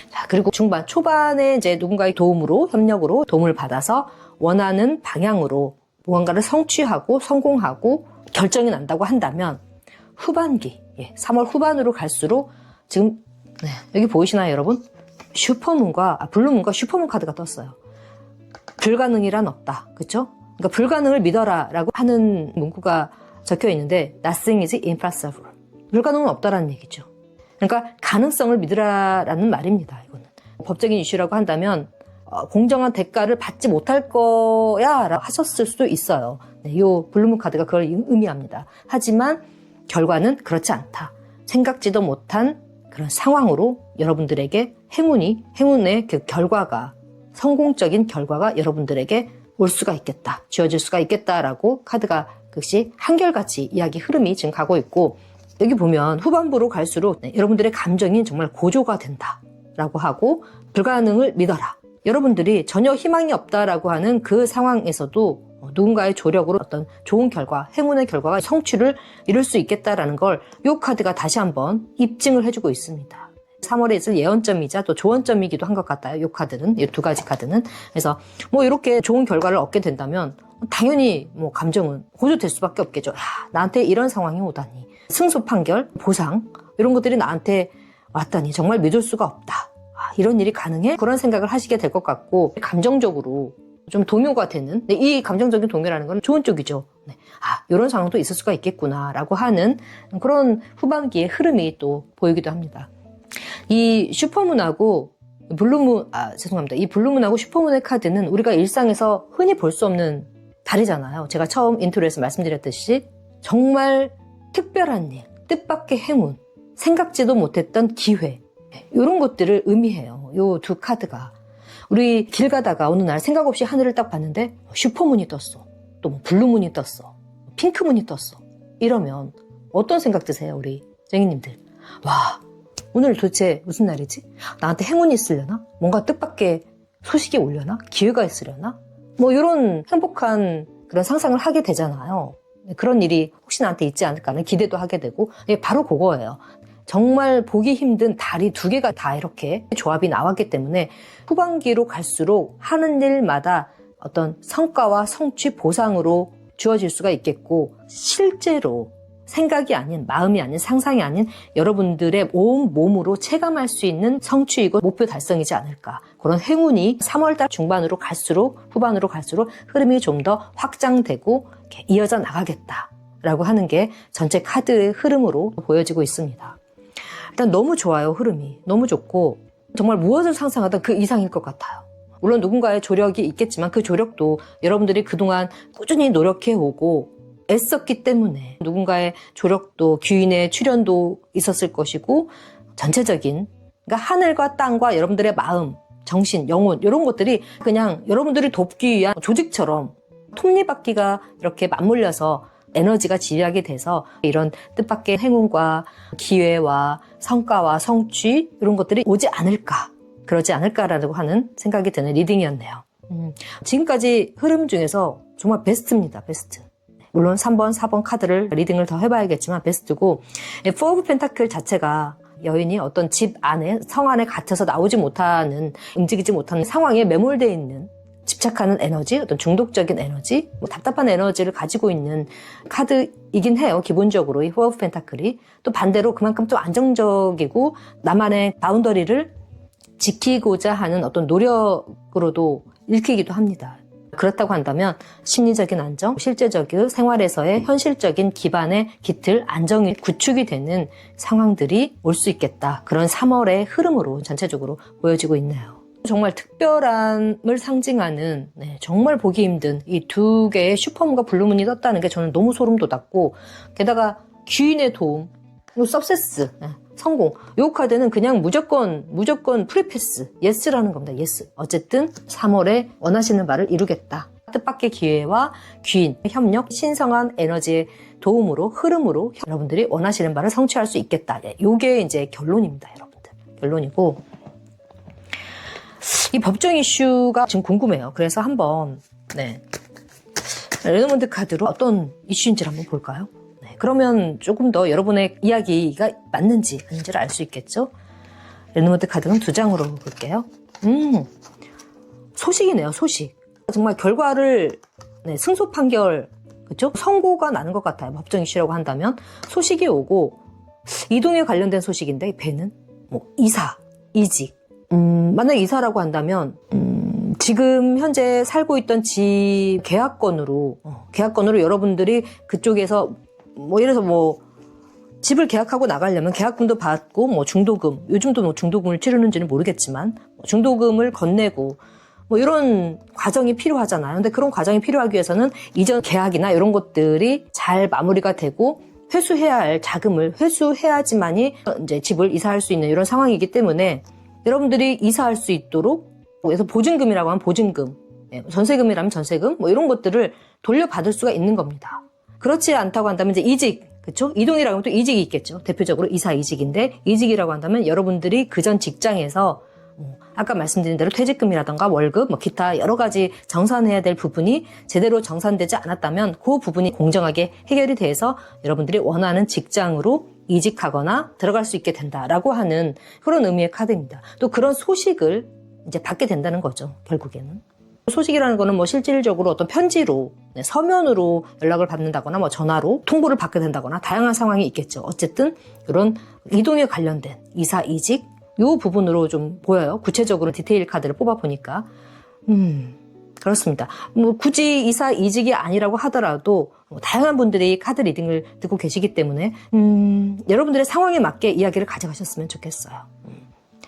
자, 그리고 중반, 초반에 이제 누군가의 도움으로, 협력으로 도움을 받아서 원하는 방향으로 무언가를 성취하고 성공하고 결정이 난다고 한다면 후반기, 3월 후반으로 갈수록 지금 여기 보이시나요, 여러분? 블루문과 슈퍼문 카드가 떴어요. 불가능이란 없다, 그렇죠? 그러니까 불가능을 믿어라라고 하는 문구가 적혀 있는데 Nothing is impossible. 불가능은 없다라는 얘기죠. 그러니까 가능성을 믿으라라는 말입니다. 이거는 법적인 이슈라고 한다면 공정한 대가를 받지 못할 거야라고 하셨을 수도 있어요. 이 블루문 카드가 그걸 의미합니다. 하지만 결과는 그렇지 않다. 생각지도 못한 그런 상황으로 여러분들에게 행운의 그 결과가, 성공적인 결과가 여러분들에게 올 수가 있겠다, 주어질 수가 있겠다라고 카드가 역시 한결같이 이야기 흐름이 지금 가고 있고, 여기 보면 후반부로 갈수록 여러분들의 감정이 정말 고조가 된다라고 하고, 불가능을 믿어라. 여러분들이 전혀 희망이 없다라고 하는 그 상황에서도 누군가의 조력으로 어떤 좋은 결과, 행운의 결과가 성취를 이룰 수 있겠다라는 걸 이 카드가 다시 한번 입증을 해주고 있습니다. 3월에 있을 예언점이자 또 조언점이기도 한 것 같아요. 이 카드는, 이 두 가지 카드는. 그래서 뭐 이렇게 좋은 결과를 얻게 된다면 당연히 뭐 감정은 고조될 수밖에 없겠죠. 나한테 이런 상황이 오다니, 승소 판결, 보상 이런 것들이 나한테 왔다니 정말 믿을 수가 없다. 이런 일이 가능해? 그런 생각을 하시게 될 것 같고, 감정적으로 좀 동요가 되는, 이 감정적인 동요라는 건 좋은 쪽이죠. 이런 상황도 있을 수가 있겠구나라고 하는 그런 후반기의 흐름이 또 보이기도 합니다. 이 슈퍼문하고 이 블루문하고 슈퍼문의 카드는 우리가 일상에서 흔히 볼 수 없는 달이잖아요. 제가 처음 인트로에서 말씀드렸듯이 정말 특별한 일, 뜻밖의 행운, 생각지도 못했던 기회, 이런 것들을 의미해요. 이 두 카드가. 우리 길 가다가 어느 날 생각 없이 하늘을 딱 봤는데 슈퍼문이 떴어, 또 뭐 블루문이 떴어, 핑크문이 떴어. 이러면 어떤 생각 드세요, 우리 쟁이님들? 와, 오늘 도대체 무슨 날이지? 나한테 행운이 있으려나? 뭔가 뜻밖의 소식이 오려나? 기회가 있으려나? 뭐 이런 행복한 그런 상상을 하게 되잖아요. 그런 일이 혹시 나한테 있지 않을까 하는 기대도 하게 되고, 바로 그거예요. 정말 보기 힘든 달이 두 개가 다 이렇게 조합이 나왔기 때문에 후반기로 갈수록 하는 일마다 어떤 성과와 성취 보상으로 주어질 수가 있겠고, 실제로 생각이 아닌, 마음이 아닌, 상상이 아닌 여러분들의 온 몸으로 체감할 수 있는 성취이고 목표 달성이지 않을까. 그런 행운이 3월달 중반으로 갈수록, 후반으로 갈수록 흐름이 좀 더 확장되고 이렇게 이어져 나가겠다라고 하는 게 전체 카드의 흐름으로 보여지고 있습니다. 일단 너무 좋아요. 흐름이 너무 좋고 정말 무엇을 상상하든 그 이상일 것 같아요. 물론 누군가의 조력이 있겠지만 그 조력도 여러분들이 그동안 꾸준히 노력해오고 애썼기 때문에 누군가의 조력도, 귀인의 출연도 있었을 것이고, 전체적인, 그러니까 하늘과 땅과 여러분들의 마음, 정신, 영혼 이런 것들이 그냥 여러분들이 돕기 위한 조직처럼 톱니바퀴가 이렇게 맞물려서 에너지가 지휘하게 돼서 이런 뜻밖의 행운과 기회와 성과와 성취 이런 것들이 오지 않을까, 그러지 않을까라고 하는 생각이 드는 리딩이었네요. 지금까지 흐름 중에서 정말 베스트입니다. 베스트. 물론 3번, 4번 카드를 리딩을 더 해봐야겠지만 베스트고, 포 오브 펜타클 자체가 여인이 어떤 집 안에, 성 안에 갇혀서 나오지 못하는, 움직이지 못하는 상황에 매몰되어 있는, 집착하는 에너지, 어떤 중독적인 에너지, 뭐 답답한 에너지를 가지고 있는 카드이긴 해요. 기본적으로 이 포 오브 펜타클이. 또 반대로 그만큼 또 안정적이고 나만의 바운더리를 지키고자 하는 어떤 노력으로도 읽히기도 합니다. 그렇다고 한다면 심리적인 안정, 실제적인 생활에서의 현실적인 기반의 깃틀, 안정이 구축이 되는 상황들이 올 수 있겠다. 그런 3월의 흐름으로 전체적으로 보여지고 있네요. 정말 특별함을 상징하는, 정말 보기 힘든 이 두 개의 슈퍼문과 블루문이 떴다는 게 저는 너무 소름 돋았고, 게다가 귀인의 도움, 석세스, 성공. 이 카드는 그냥 무조건 프리패스, 예스라는 겁니다. 예스. 어쨌든 3월에 원하시는 바를 이루겠다. 뜻밖의 기회와 귀인, 협력, 신성한 에너지의 도움으로, 흐름으로 여러분들이 원하시는 바를 성취할 수 있겠다. 요게 이제 결론입니다, 여러분들. 결론이고, 이 법정 이슈가 지금 궁금해요. 그래서 한번, 레노먼드 카드로 어떤 이슈인지를 한번 볼까요? 그러면 조금 더 여러분의 이야기가 맞는지 아닌지를 알 수 있겠죠? 레노먼드 카드는 2장으로 볼게요. 소식이네요, 소식. 정말 결과를, 승소 판결, 그쵸? 선고가 나는 것 같아요. 법정 이슈라고 한다면. 소식이 오고, 이동에 관련된 소식인데, 배는, 이사, 이직. 만약 이사라고 한다면, 지금 현재 살고 있던 집 계약건으로 여러분들이 그쪽에서, 예를 들어서 집을 계약하고 나가려면 계약금도 받고, 중도금, 요즘도 중도금을 치르는지는 모르겠지만, 중도금을 건네고, 이런 과정이 필요하잖아요. 근데 그런 과정이 필요하기 위해서는 이전 계약이나 이런 것들이 잘 마무리가 되고 회수해야 할 자금을 회수해야지만이 이제 집을 이사할 수 있는 이런 상황이기 때문에 여러분들이 이사할 수 있도록 그래서 보증금이라고 하면 보증금, 전세금이라면 전세금, 이런 것들을 돌려받을 수가 있는 겁니다. 그렇지 않다고 한다면 이제 이직, 그쵸? 이동이라고 하면 또 이직이 있겠죠. 대표적으로 이사 이직인데 이직이라고 한다면 여러분들이 그전 직장에서 아까 말씀드린 대로 퇴직금이라던가 월급, 기타 여러 가지 정산해야 될 부분이 제대로 정산되지 않았다면 그 부분이 공정하게 해결이 돼서 여러분들이 원하는 직장으로 이직하거나 들어갈 수 있게 된다라고 하는 그런 의미의 카드입니다. 또 그런 소식을 이제 받게 된다는 거죠, 결국에는. 소식이라는 거는 실질적으로 어떤 편지로, 서면으로 연락을 받는다거나 전화로 통보를 받게 된다거나 다양한 상황이 있겠죠. 어쨌든 이런 이동에 관련된 이사, 이직, 요 부분으로 좀 보여요. 구체적으로 디테일 카드를 뽑아보니까. 그렇습니다. 굳이 이사, 이직이 아니라고 하더라도 다양한 분들이 카드 리딩을 듣고 계시기 때문에 여러분들의 상황에 맞게 이야기를 가져가셨으면 좋겠어요.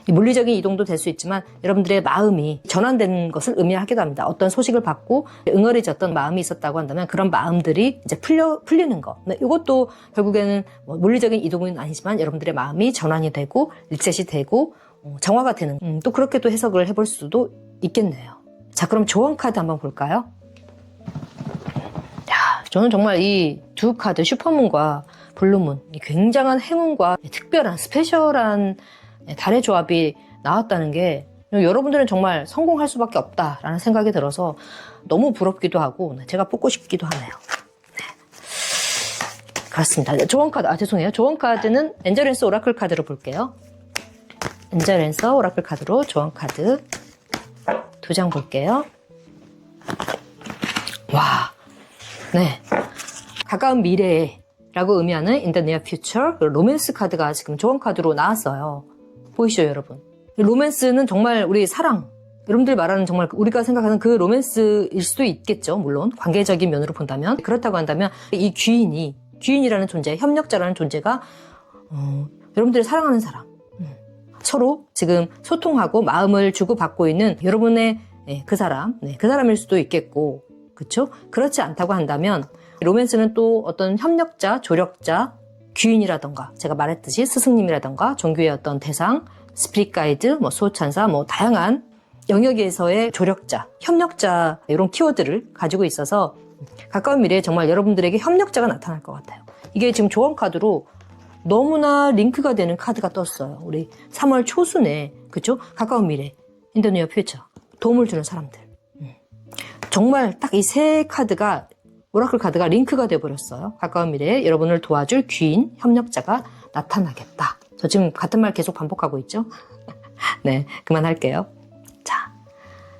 물리적인 이동도 될 수 있지만 여러분들의 마음이 전환되는 것을 의미하기도 합니다. 어떤 소식을 받고 응어리졌던 마음이 있었다고 한다면 그런 마음들이 이제 풀리는 거. 이것도 결국에는 물리적인 이동은 아니지만 여러분들의 마음이 전환이 되고 리셋이 되고 정화가 되는 또 그렇게 또 해석을 해볼 수도 있겠네요. 자, 그럼 조언 카드 한번 볼까요? 저는 정말 이 두 카드 슈퍼문과 블루문 굉장한 행운과 특별한 스페셜한 달의 조합이 나왔다는 게 여러분들은 정말 성공할 수밖에 없다라는 생각이 들어서 너무 부럽기도 하고 제가 뽑고 싶기도 하네요. 그렇습니다. 조언 카드, 죄송해요. 조언 카드는 엔젤 앤서 오라클 카드로 볼게요. 엔젤 앤서 오라클 카드로 조언 카드 2장 볼게요. 와, 가까운 미래라고 의미하는 in the near future, 로맨스 카드가 지금 조언 카드로 나왔어요. 보이시죠, 여러분? 로맨스는 정말 우리 사랑, 여러분들이 말하는 정말 우리가 생각하는 그 로맨스일 수도 있겠죠. 물론 관계적인 면으로 본다면. 그렇다고 한다면 이 귀인이라는 존재, 협력자라는 존재가 여러분들이 사랑하는 사람, 서로 지금 소통하고 마음을 주고받고 있는 여러분의 그 사람일 수도 있겠고, 그렇죠? 그렇지 않다고 한다면 로맨스는 또 어떤 협력자, 조력자, 귀인이라던가 제가 말했듯이 스승님이라던가 종교의 어떤 대상, 스피릿 가이드, 수호천사, 다양한 영역에서의 조력자, 협력자 이런 키워드를 가지고 있어서 가까운 미래에 정말 여러분들에게 협력자가 나타날 것 같아요. 이게 지금 조언 카드로 너무나 링크가 되는 카드가 떴어요. 우리 3월 초순에, 그쵸? 가까운 미래, in the near future, 도움을 주는 사람들. 정말 딱 이 세 카드가 오라클 카드가 링크가 되어버렸어요. 가까운 미래에 여러분을 도와줄 귀인, 협력자가 나타나겠다. 저 지금 같은 말 계속 반복하고 있죠? 그만할게요. 자,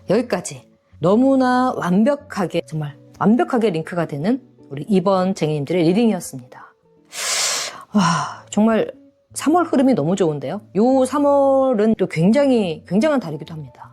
여기까지 너무나 완벽하게, 정말 완벽하게 링크가 되는 우리 2번 쟁이님들의 리딩이었습니다. 와, 정말 3월 흐름이 너무 좋은데요. 요 3월은 또 굉장한 달이기도 합니다.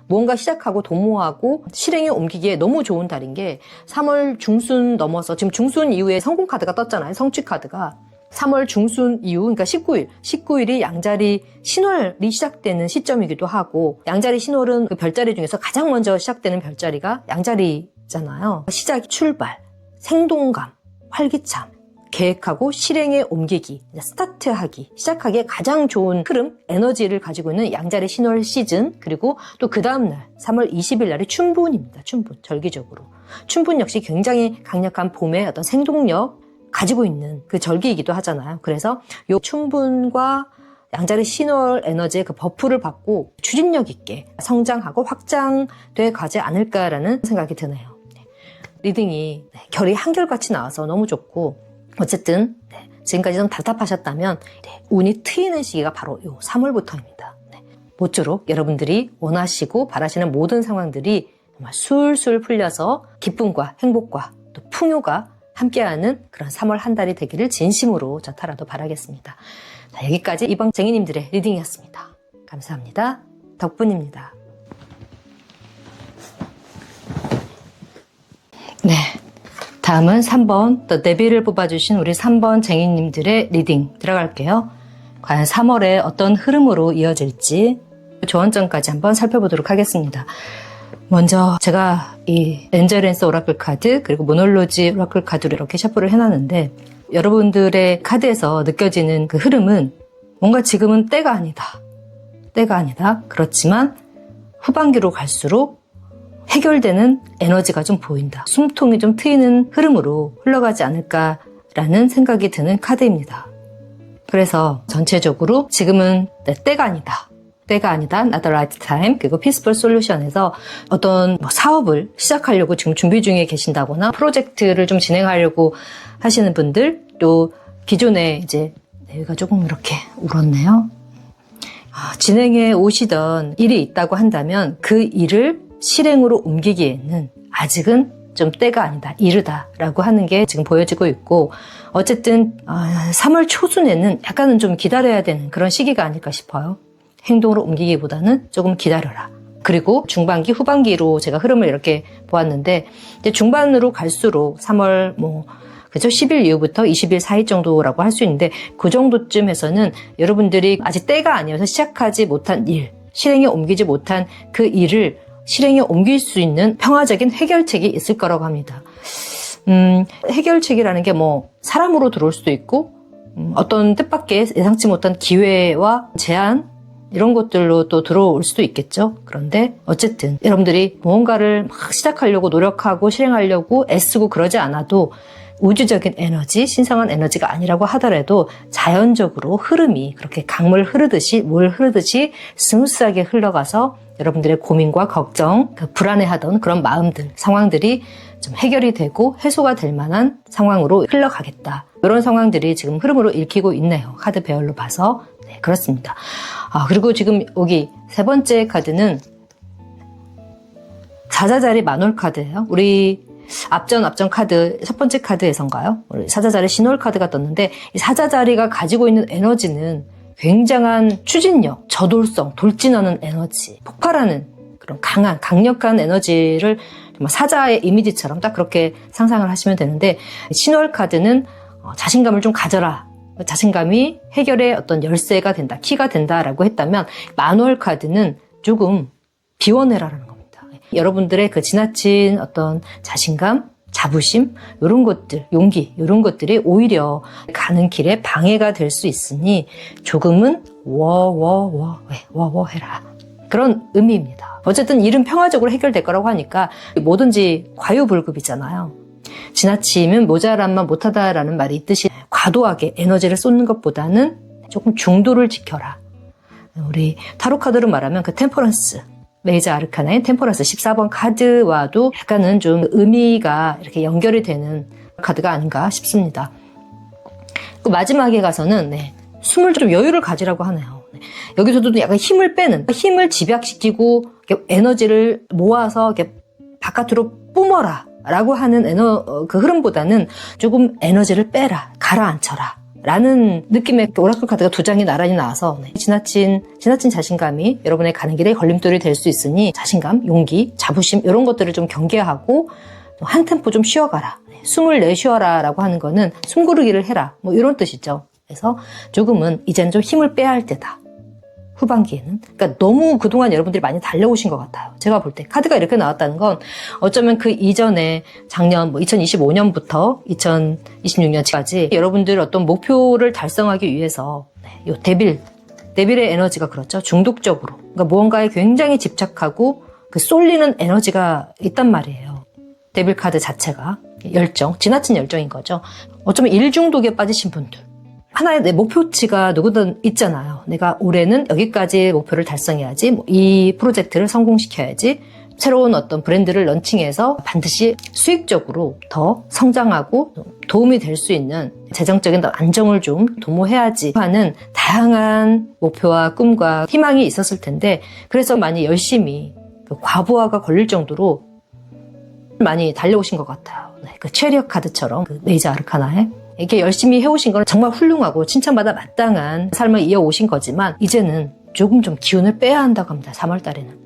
무언가 시작하고 도모하고 실행에 옮기기에 너무 좋은 달인 게 3월 중순 넘어서 지금 중순 이후에 성공 카드가 떴잖아요. 성취 카드가. 3월 중순 이후, 그러니까 19일이 양자리 신월이 시작되는 시점이기도 하고 양자리 신월은 그 별자리 중에서 가장 먼저 시작되는 별자리가 양자리잖아요. 시작, 출발, 생동감, 활기참, 계획하고 실행에 옮기기, 스타트하기, 시작하기에 가장 좋은 흐름, 에너지를 가지고 있는 양자리 신월 시즌, 그리고 또 그 다음날 3월 20일 날이 춘분입니다. 춘분, 절기적으로. 춘분 역시 굉장히 강력한 봄의 어떤 생동력 가지고 있는 그 절기이기도 하잖아요. 그래서 요 춘분과 양자리 신월 에너지의 그 버프를 받고 추진력 있게 성장하고 확장돼 가지 않을까라는 생각이 드네요. 리딩이 결이 한결같이 나와서 너무 좋고, 어쨌든 지금까지 좀 답답하셨다면 운이 트이는 시기가 바로 요 3월부터입니다. 모쪼록 여러분들이 원하시고 바라시는 모든 상황들이 정말 술술 풀려서 기쁨과 행복과 또 풍요가 함께하는 그런 3월 한 달이 되기를 진심으로 저타라도 바라겠습니다. 자, 여기까지 이방쟁이님들의 리딩이었습니다. 감사합니다. 덕분입니다. 네, 다음은 3번 또 네비를 뽑아주신 우리 3번 쟁이님들의 리딩 들어갈게요. 과연 3월에 어떤 흐름으로 이어질지 조언점까지 한번 살펴보도록 하겠습니다. 먼저 제가 이 엔젤앤서 오라클 카드 그리고 모놀로지 오라클 카드를 이렇게 셔플을 해놨는데, 여러분들의 카드에서 느껴지는 그 흐름은 뭔가 지금은 때가 아니다. 때가 아니다. 그렇지만 후반기로 갈수록 해결되는 에너지가 좀 보인다. 숨통이 좀 트이는 흐름으로 흘러가지 않을까라는 생각이 드는 카드입니다. 그래서 전체적으로 지금은 때가 아니다. 때가 아니다. Not the right time. 그리고 Peaceful Solution에서 어떤 사업을 시작하려고 지금 준비 중에 계신다거나 프로젝트를 좀 진행하려고 하시는 분들, 또 기존에 이제 여기가 조금 이렇게 울었네요. 진행해 오시던 일이 있다고 한다면 그 일을 실행으로 옮기기에는 아직은 좀 때가 아니다, 이르다라고 하는 게 지금 보여지고 있고, 어쨌든 3월 초순에는 약간은 좀 기다려야 되는 그런 시기가 아닐까 싶어요. 행동으로 옮기기보다는 조금 기다려라. 그리고 중반기, 후반기로 제가 흐름을 이렇게 보았는데, 이제 중반으로 갈수록 3월 그죠? 10일 이후부터 20일 사이 정도라고 할 수 있는데, 그 정도쯤에서는 여러분들이 아직 때가 아니어서 시작하지 못한 일, 실행에 옮기지 못한 그 일을 실행에 옮길 수 있는 평화적인 해결책이 있을 거라고 합니다. 해결책이라는 게 사람으로 들어올 수도 있고, 어떤 뜻밖의 예상치 못한 기회와 제안, 이런 것들로 또 들어올 수도 있겠죠. 그런데 어쨌든 여러분들이 무언가를 막 시작하려고 노력하고 실행하려고 애쓰고 그러지 않아도 우주적인 에너지, 신성한 에너지가 아니라고 하더라도 자연적으로 흐름이 그렇게 강물 흐르듯이, 물 흐르듯이 스무스하게 흘러가서 여러분들의 고민과 걱정, 불안해하던 그런 마음들, 상황들이 좀 해결이 되고 해소가 될 만한 상황으로 흘러가겠다. 이런 상황들이 지금 흐름으로 읽히고 있네요. 카드 배열로 봐서. 네, 그렇습니다. 그리고 지금 여기 세 번째 카드는 사자자리 만월 카드예요. 우리 앞전 카드, 첫 번째 카드에선가요? 우리 사자자리 신월 카드가 떴는데, 이 사자자리가 가지고 있는 에너지는 굉장한 추진력, 저돌성, 돌진하는 에너지, 폭발하는 그런 강력한 에너지를 정말 사자의 이미지처럼 딱 그렇게 상상을 하시면 되는데, 신월 카드는 자신감을 좀 가져라. 자신감이 해결의 어떤 열쇠가 된다, 키가 된다라고 했다면, 만월 카드는 조금 비워내라라는 겁니다. 여러분들의 그 지나친 어떤 자신감, 자부심, 이런 것들, 용기, 이런 것들이 오히려 가는 길에 방해가 될 수 있으니 조금은 해라. 그런 의미입니다. 어쨌든 일은 평화적으로 해결될 거라고 하니까 뭐든지 과유불급이잖아요. 지나치면 모자란만 못하다라는 말이 있듯이 과도하게 에너지를 쏟는 것보다는 조금 중도를 지켜라. 우리 타로 카드로 말하면 그 템퍼런스, 메이저 아르카나인 템퍼런스 14번 카드와도 약간은 좀 의미가 이렇게 연결이 되는 카드가 아닌가 싶습니다. 그 마지막에 가서는 숨을 좀 여유를 가지라고 하네요. 여기서도 약간 힘을 빼는, 힘을 집약시키고 에너지를 모아서 이렇게 바깥으로 뿜어라 라고 하는 그 흐름보다는 조금 에너지를 빼라, 가라앉혀라 라는 느낌의 오라클 카드가 두 장이 나란히 나와서 지나친 자신감이 여러분의 가는 길에 걸림돌이 될 수 있으니 자신감, 용기, 자부심 이런 것들을 좀 경계하고 한 템포 좀 쉬어가라. 숨을 내쉬어라 라고 하는 거는 숨 고르기를 해라. 이런 뜻이죠. 그래서 조금은 이제는 좀 힘을 빼야 할 때다. 후반기에는. 그러니까 너무 그동안 여러분들이 많이 달려오신 것 같아요. 제가 볼 때 카드가 이렇게 나왔다는 건 어쩌면 그 이전에 작년 2025년부터 2026년까지 여러분들 어떤 목표를 달성하기 위해서 요 데빌의 에너지가 그렇죠. 중독적으로. 그러니까 무언가에 굉장히 집착하고 그 쏠리는 에너지가 있단 말이에요. 데빌 카드 자체가 열정, 지나친 열정인 거죠. 어쩌면 일 중독에 빠지신 분들. 하나의 내 목표치가 누구든 있잖아요. 내가 올해는 여기까지 목표를 달성해야지, 이 프로젝트를 성공시켜야지, 새로운 어떤 브랜드를 런칭해서 반드시 수익적으로 더 성장하고 도움이 될 수 있는 재정적인 안정을 좀 도모해야지 하는 다양한 목표와 꿈과 희망이 있었을 텐데, 그래서 많이 열심히 과부하가 걸릴 정도로 많이 달려오신 것 같아요. 그 체리엇 카드처럼 그 메이저 아르카나에 이렇게 열심히 해오신 건 정말 훌륭하고 칭찬받아 마땅한 삶을 이어오신 거지만 이제는 조금 좀 기운을 빼야 한다고 합니다. 3월 달에는.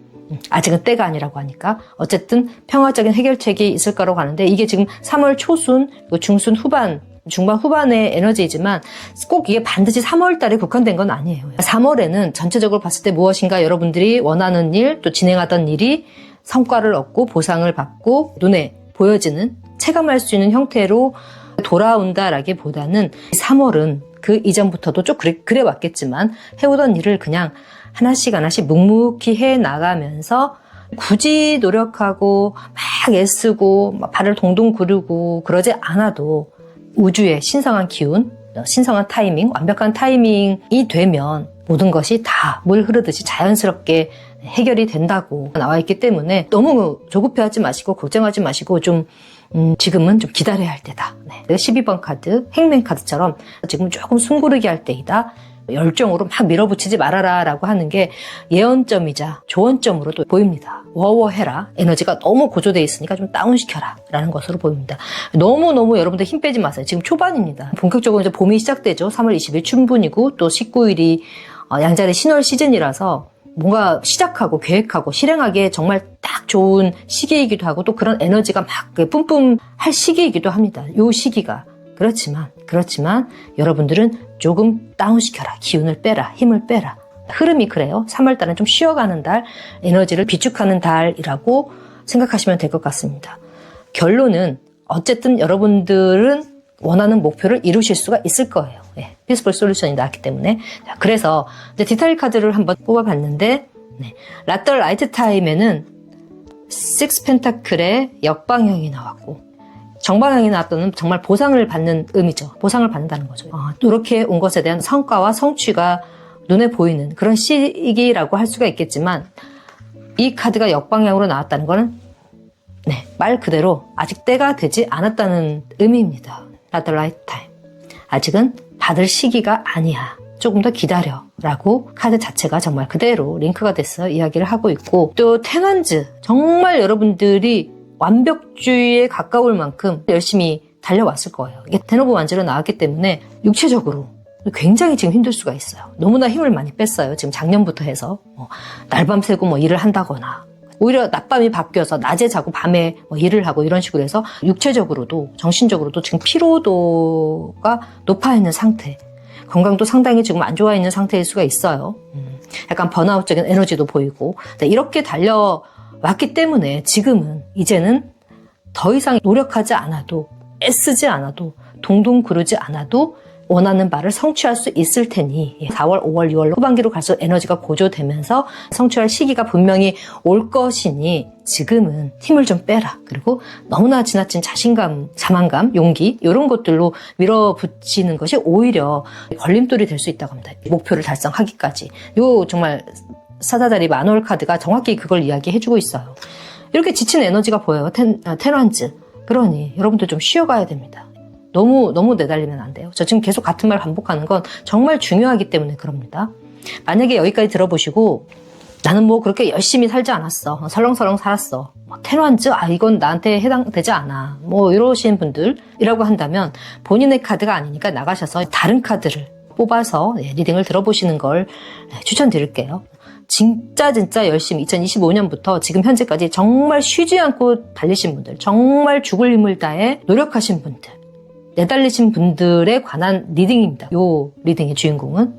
아직은 때가 아니라고 하니까 어쨌든 평화적인 해결책이 있을 거라고 하는데 이게 지금 3월 초순, 중순 후반, 중반 후반의 에너지이지만 꼭 이게 반드시 3월 달에 국한된 건 아니에요. 3월에는 전체적으로 봤을 때 무엇인가 여러분들이 원하는 일, 또 진행하던 일이 성과를 얻고 보상을 받고 눈에 보여지는 체감할 수 있는 형태로 돌아온다라기보다는 3월은 그 이전부터도 쭉 그래 왔겠지만 해오던 일을 그냥 하나씩 묵묵히 해 나가면서 굳이 노력하고 막 애쓰고 막 발을 동동 구르고 그러지 않아도 우주의 신성한 기운, 신성한 타이밍, 완벽한 타이밍이 되면 모든 것이 다 물 흐르듯이 자연스럽게 해결이 된다고 나와 있기 때문에 너무 조급해하지 마시고 걱정하지 마시고 좀 지금은 좀 기다려야 할 때다. 12번 카드, 행맨 카드처럼 지금 조금 숨고르게 할 때이다. 열정으로 막 밀어붙이지 말아라 라고 하는 게 예언점이자 조언점으로 또 보입니다. 워워해라. 에너지가 너무 고조되어 있으니까 좀 다운시켜라 라는 것으로 보입니다. 너무너무 여러분들 힘 빼지 마세요. 지금 초반입니다. 본격적으로 이제 봄이 시작되죠. 3월 20일 춘분이고 또 19일이 양자리 신월 시즌이라서 뭔가 시작하고 계획하고 실행하기에 정말 딱 좋은 시기이기도 하고 또 그런 에너지가 막 뿜뿜할 시기이기도 합니다. 요 시기가. 그렇지만 여러분들은 조금 다운시켜라. 기운을 빼라. 힘을 빼라. 흐름이 그래요. 3월달은 좀 쉬어가는 달, 에너지를 비축하는 달이라고 생각하시면 될 것 같습니다. 결론은 어쨌든 여러분들은 원하는 목표를 이루실 수가 있을 거예요. 피스풀 솔루션이 나왔기 때문에. 자, 그래서 이제 디테일 카드를 한번 뽑아봤는데 라떨 라이트 타임에는 6 펜타클의 역방향이 나왔고 정방향이 나왔던 정말 보상을 받는 의미죠. 보상을 받는다는 거죠. 이렇게 온 것에 대한 성과와 성취가 눈에 보이는 그런 시기라고 할 수가 있겠지만 이 카드가 역방향으로 나왔다는 거는 말 그대로 아직 때가 되지 않았다는 의미입니다. 라더 라이트 타임. 아직은 받을 시기가 아니야. 조금 더 기다려 라고 카드 자체가 정말 그대로 링크가 돼서 이야기를 하고 있고 또 텐원즈 정말 여러분들이 완벽주의에 가까울 만큼 열심히 달려왔을 거예요. 이게 텐 오브 완즈로 나왔기 때문에 육체적으로 굉장히 지금 힘들 수가 있어요. 너무나 힘을 많이 뺐어요. 지금 작년부터 해서 날밤 새고 일을 한다거나 오히려 낮밤이 바뀌어서 낮에 자고 밤에 일을 하고 이런 식으로 해서 육체적으로도 정신적으로도 지금 피로도가 높아 있는 상태, 건강도 상당히 지금 안 좋아 있는 상태일 수가 있어요. 약간 번아웃적인 에너지도 보이고 이렇게 달려왔기 때문에 지금은 이제는 더 이상 노력하지 않아도 애쓰지 않아도 동동 구르지 않아도 원하는 바를 성취할 수 있을 테니 4월, 5월, 6월 후반기로 갈수록 에너지가 고조되면서 성취할 시기가 분명히 올 것이니 지금은 힘을 좀 빼라. 그리고 너무나 지나친 자신감, 자만감, 용기 이런 것들로 밀어붙이는 것이 오히려 걸림돌이 될 수 있다고 합니다. 목표를 달성하기까지. 요 정말 사자자리 마누얼 카드가 정확히 그걸 이야기해주고 있어요. 이렇게 지친 에너지가 보여요. 테런즈. 그러니 여러분들 좀 쉬어가야 됩니다. 너무 내달리면 안 돼요. 저 지금 계속 같은 말 반복하는 건 정말 중요하기 때문에 그럽니다. 만약에 여기까지 들어보시고 나는 그렇게 열심히 살지 않았어. 설렁설렁 살았어. 테란즈? 이건 나한테 해당되지 않아. 이러신 분들이라고 한다면 본인의 카드가 아니니까 나가셔서 다른 카드를 뽑아서 리딩을 들어보시는 걸 추천드릴게요. 진짜 열심히 2025년부터 지금 현재까지 정말 쉬지 않고 달리신 분들, 정말 죽을 힘을 다해 노력하신 분들, 내달리신 분들에 관한 리딩입니다. 요 리딩의 주인공은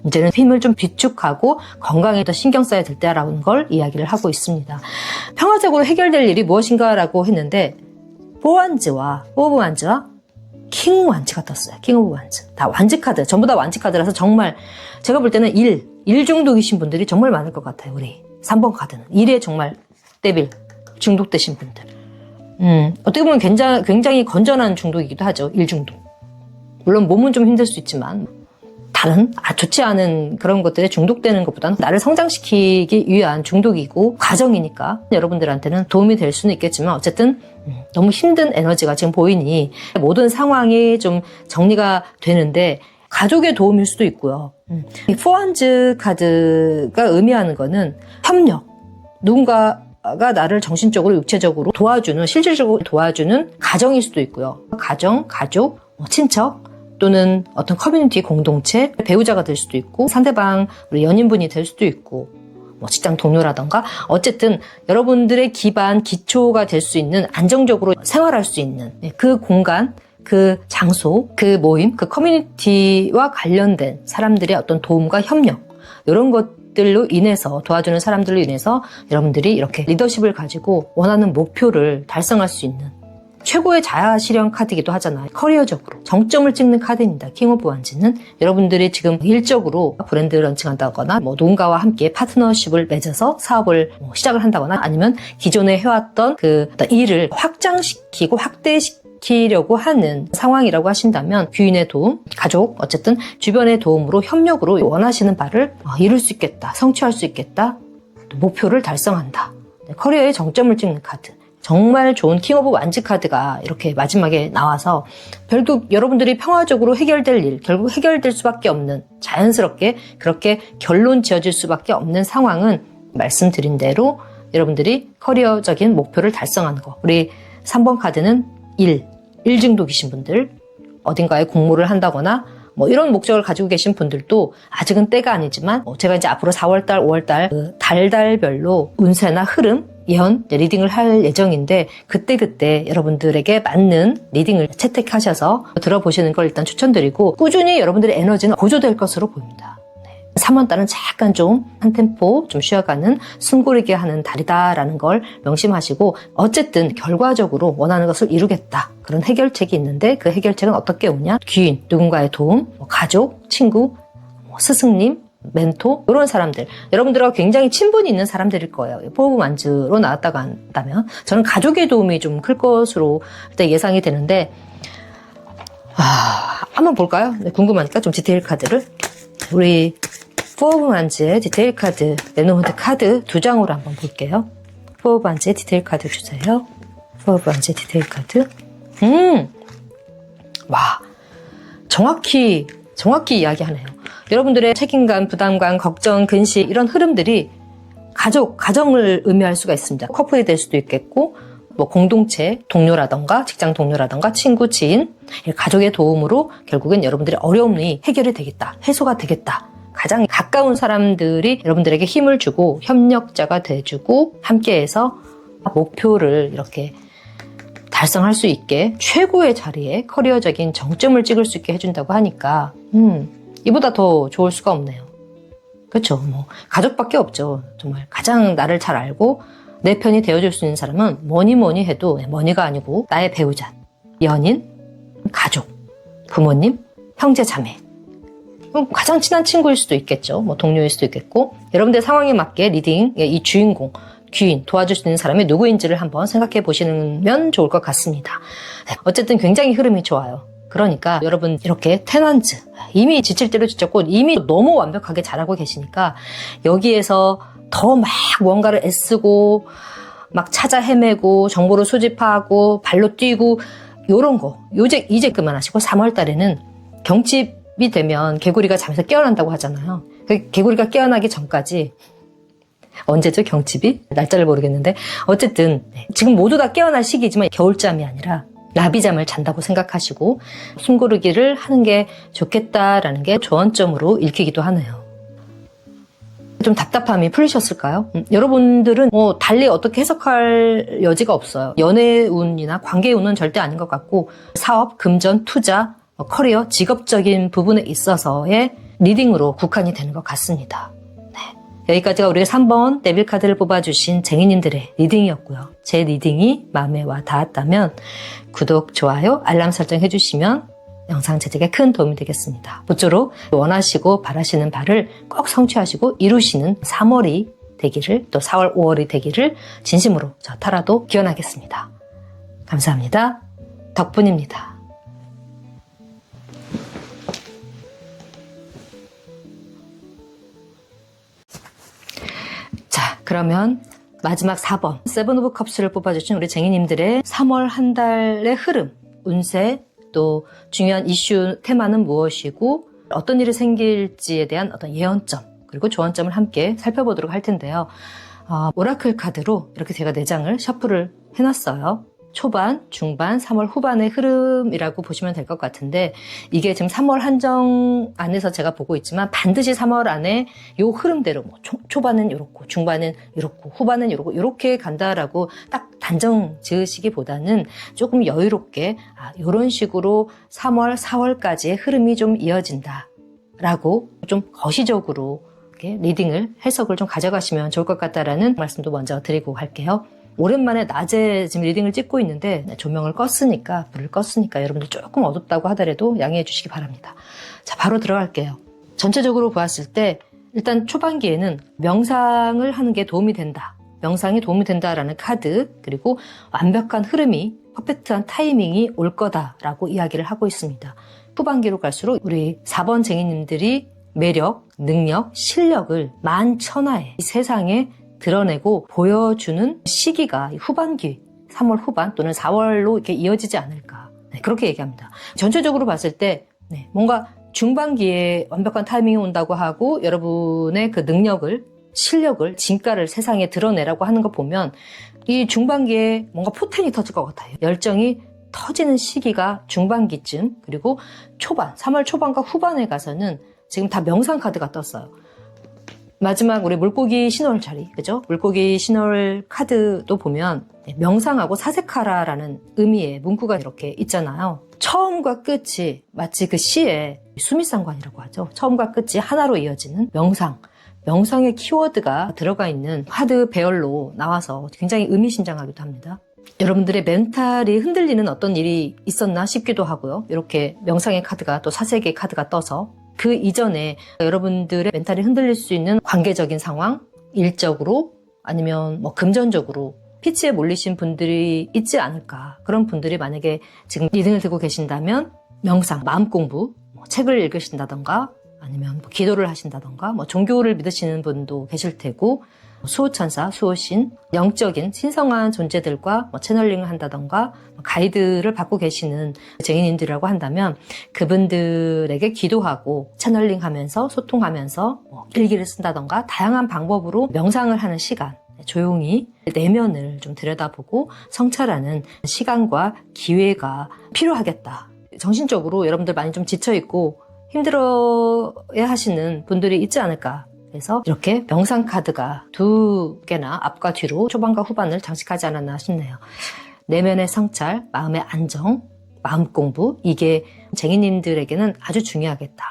이제는 힘을 좀 비축하고 건강에 더 신경 써야 될 때라는 걸 이야기를 하고 있습니다. 평화적으로 해결될 일이 무엇인가라고 했는데 포완즈와 오브 완즈와 킹 완즈가 떴어요. 킹 오브 완즈. 다 완즈 카드. 전부 다 완즈 카드라서 정말 제가 볼 때는 일 중독이신 분들이 정말 많을 것 같아요. 우리 3번 카드는. 일에 정말 데빌 중독되신 분들. 어떻게 보면 굉장히 건전한 중독이기도 하죠. 일 중독. 물론 몸은 좀 힘들 수 있지만 다른 좋지 않은 그런 것들에 중독되는 것보다는 나를 성장시키기 위한 중독이고 과정이니까 여러분들한테는 도움이 될 수는 있겠지만 어쨌든 너무 힘든 에너지가 지금 보이니 모든 상황이 좀 정리가 되는데 가족의 도움일 수도 있고요. 이 포완즈 카드가 의미하는 거는 협력. 누군가가 나를 정신적으로 육체적으로 도와주는 실질적으로 도와주는 가정일 수도 있고요. 가정, 가족, 친척 또는 어떤 커뮤니티 공동체 배우자가 될 수도 있고 상대방 우리 연인분이 될 수도 있고 직장 동료라던가 어쨌든 여러분들의 기반 기초가 될 수 있는 안정적으로 생활할 수 있는 그 공간 그 장소 그 모임 그 커뮤니티와 관련된 사람들의 어떤 도움과 협력 이런 것들로 인해서 도와주는 사람들로 인해서 여러분들이 이렇게 리더십을 가지고 원하는 목표를 달성할 수 있는 최고의 자아실현 카드이기도 하잖아요. 커리어적으로 정점을 찍는 카드입니다. 킹 오브 완즈는 여러분들이 지금 일적으로 브랜드 런칭한다거나 누군가와 함께 파트너십을 맺어서 사업을 시작을 한다거나 아니면 기존에 해왔던 그 일을 확장시키고 확대시키려고 하는 상황이라고 하신다면 귀인의 도움, 가족, 어쨌든 주변의 도움으로 협력으로 원하시는 바를 이룰 수 있겠다, 성취할 수 있겠다, 목표를 달성한다. 커리어의 정점을 찍는 카드. 정말 좋은 킹 오브 완즈 카드가 이렇게 마지막에 나와서 결국 여러분들이 평화적으로 해결될 일, 결국 해결될 수밖에 없는 자연스럽게 그렇게 결론 지어질 수밖에 없는 상황은 말씀드린 대로 여러분들이 커리어적인 목표를 달성하는 거. 우리 3번 카드는 일 중독이신 분들, 어딘가에 공모를 한다거나 이런 목적을 가지고 계신 분들도 아직은 때가 아니지만 제가 이제 앞으로 4월달, 5월달 그 달별로 운세나 흐름, 예언, 리딩을 할 예정인데 그때 여러분들에게 맞는 리딩을 채택하셔서 들어보시는 걸 일단 추천드리고 꾸준히 여러분들의 에너지는 보조될 것으로 보입니다. 3월달은 약간 좀 한 템포 좀 쉬어가는 숨고르게 하는 달이다라는 걸 명심하시고 어쨌든 결과적으로 원하는 것을 이루겠다. 그런 해결책이 있는데 그 해결책은 어떻게 오냐? 귀인, 누군가의 도움, 가족, 친구, 스승님, 멘토 이런 사람들 여러분들과 굉장히 친분이 있는 사람들일 거예요. 포 오브 완즈로 나왔다고 한다면 저는 가족의 도움이 좀 클 것으로 일단 예상이 되는데 한번 볼까요? 궁금하니까 좀 디테일 카드를 우리 포 오브 완즈의 디테일 카드 레노먼트 카드 2장으로 한번 볼게요. 포 오브 완즈의 디테일 카드 주세요. 포 오브 완즈의 디테일 카드 와 정확히 이야기하네요. 여러분들의 책임감, 부담감, 걱정, 근시 이런 흐름들이 가정을 의미할 수가 있습니다. 커플이 될 수도 있겠고 공동체, 동료라던가 직장 동료라던가 친구, 지인, 가족의 도움으로 결국엔 여러분들의 어려움이 해결이 되겠다, 해소가 되겠다. 가장 가까운 사람들이 여러분들에게 힘을 주고 협력자가 돼주고 함께해서 목표를 이렇게 달성할 수 있게 최고의 자리에 커리어적인 정점을 찍을 수 있게 해준다고 하니까 이보다 더 좋을 수가 없네요. 그렇죠. 가족밖에 없죠. 정말 가장 나를 잘 알고 내 편이 되어줄 수 있는 사람은 뭐니 해도 머니가 아니고 나의 배우자, 연인, 가족, 부모님, 형제, 자매. 가장 친한 친구일 수도 있겠죠. 동료일 수도 있겠고 여러분들 상황에 맞게 리딩의 이 주인공, 귀인, 도와줄 수 있는 사람이 누구인지를 한번 생각해 보시면 좋을 것 같습니다. 어쨌든 굉장히 흐름이 좋아요. 그러니까 여러분 이렇게 테넌즈 이미 지칠 대로 지쳤고 이미 너무 완벽하게 잘하고 계시니까 여기에서 더 막 뭔가를 애쓰고 막 찾아 헤매고 정보를 수집하고 발로 뛰고 요런 거 이제 그만하시고 3월 달에는 경칩이 되면 개구리가 잠에서 깨어난다고 하잖아요. 그 개구리가 깨어나기 전까지 언제죠 경칩이? 날짜를 모르겠는데 어쨌든 지금 모두 다 깨어날 시기지만 겨울잠이 아니라 나비잠을 잔다고 생각하시고 숨고르기를 하는 게 좋겠다라는 게 조언점으로 읽히기도 하네요. 좀 답답함이 풀리셨을까요? 여러분들은 달리 어떻게 해석할 여지가 없어요. 연애운이나 관계운은 절대 아닌 것 같고 사업, 금전, 투자, 커리어, 직업적인 부분에 있어서의 리딩으로 국한이 되는 것 같습니다. 네. 여기까지가 우리가 3번 데빌 카드를 뽑아주신 쟁이님들의 리딩이었고요. 제 리딩이 마음에 와 닿았다면 구독, 좋아요, 알람 설정 해주시면 영상 제작에 큰 도움이 되겠습니다. 모쪼록 원하시고 바라시는 바를 꼭 성취하시고 이루시는 3월이 되기를, 또 4월, 5월이 되기를 진심으로 저 타라도 기원하겠습니다. 감사합니다. 덕분입니다. 자, 그러면 마지막 4번 세븐 오브 컵스를 뽑아주신 우리 쟁이님들의 3월 한 달의 흐름, 운세, 또 중요한 이슈 테마는 무엇이고 어떤 일이 생길지에 대한 어떤 예언점 그리고 조언점을 함께 살펴보도록 할 텐데요. 오라클 카드로 이렇게 제가 4장을 셔플을 해놨어요. 초반, 중반, 3월 후반의 흐름이라고 보시면 될 것 같은데 이게 지금 3월 한정 안에서 제가 보고 있지만 반드시 3월 안에 요 흐름대로 뭐 초반은 이렇고 중반은 이렇고 후반은 이렇고 이렇게 간다라고 딱 단정 지으시기보다는 조금 여유롭게 이런 식으로 3월, 4월까지의 흐름이 좀 이어진다 라고 좀 거시적으로 이렇게 리딩을 해석을 좀 가져가시면 좋을 것 같다라는 말씀도 먼저 드리고 갈게요. 오랜만에 낮에 지금 리딩을 찍고 있는데 조명을 껐으니까, 불을 껐으니까 여러분들 조금 어둡다고 하더라도 양해해 주시기 바랍니다. 자, 바로 들어갈게요. 전체적으로 보았을 때 일단 초반기에는 명상을 하는 게 도움이 된다. 명상이 도움이 된다라는 카드, 그리고 완벽한 흐름이, 퍼펙트한 타이밍이 올 거다라고 이야기를 하고 있습니다. 후반기로 갈수록 우리 4번 쟁이님들이 매력, 능력, 실력을 만천하에 이 세상에 드러내고 보여주는 시기가 후반기, 3월 후반 또는 4월로 이렇게 이어지지 않을까. 네, 그렇게 얘기합니다. 전체적으로 봤을 때 뭔가 중반기에 완벽한 타이밍이 온다고 하고 여러분의 그 능력을, 실력을, 진가를 세상에 드러내라고 하는 거 보면 이 중반기에 뭔가 포텐이 터질 것 같아요. 열정이 터지는 시기가 중반기쯤, 그리고 초반, 3월 초반과 후반에 가서는 지금 다 명상 카드가 떴어요. 마지막 우리 물고기 신월 자리, 그죠? 물고기 신월 카드도 보면 명상하고 사색하라라는 의미의 문구가 이렇게 있잖아요. 처음과 끝이 마치 그 시의 수미상관이라고 하죠. 처음과 끝이 하나로 이어지는 명상. 명상의 키워드가 들어가 있는 카드 배열로 나와서 굉장히 의미심장하기도 합니다. 여러분들의 멘탈이 흔들리는 어떤 일이 있었나 싶기도 하고요. 이렇게 명상의 카드가 또 사색의 카드가 떠서 그 이전에 여러분들의 멘탈이 흔들릴 수 있는 관계적인 상황, 일적으로 아니면 뭐 금전적으로 피치에 몰리신 분들이 있지 않을까. 그런 분들이 만약에 지금 리딩을 들고 계신다면 명상, 마음 공부, 책을 읽으신다던가 아니면 뭐 기도를 하신다던가 뭐 종교를 믿으시는 분도 계실 테고 수호천사, 수호신, 영적인 신성한 존재들과 채널링을 한다던가 가이드를 받고 계시는 쟁이님들이라고 한다면 그분들에게 기도하고 채널링하면서 소통하면서 일기를 쓴다던가 다양한 방법으로 명상을 하는 시간, 조용히 내면을 좀 들여다보고 성찰하는 시간과 기회가 필요하겠다. 정신적으로 여러분들 많이 좀 지쳐있고 힘들어야 하시는 분들이 있지 않을까. 그래서 이렇게 명상 카드가 2개나 앞과 뒤로 초반과 후반을 장식하지 않았나 싶네요. 내면의 성찰, 마음의 안정, 마음 공부, 이게 쟁이님들에게는 아주 중요하겠다.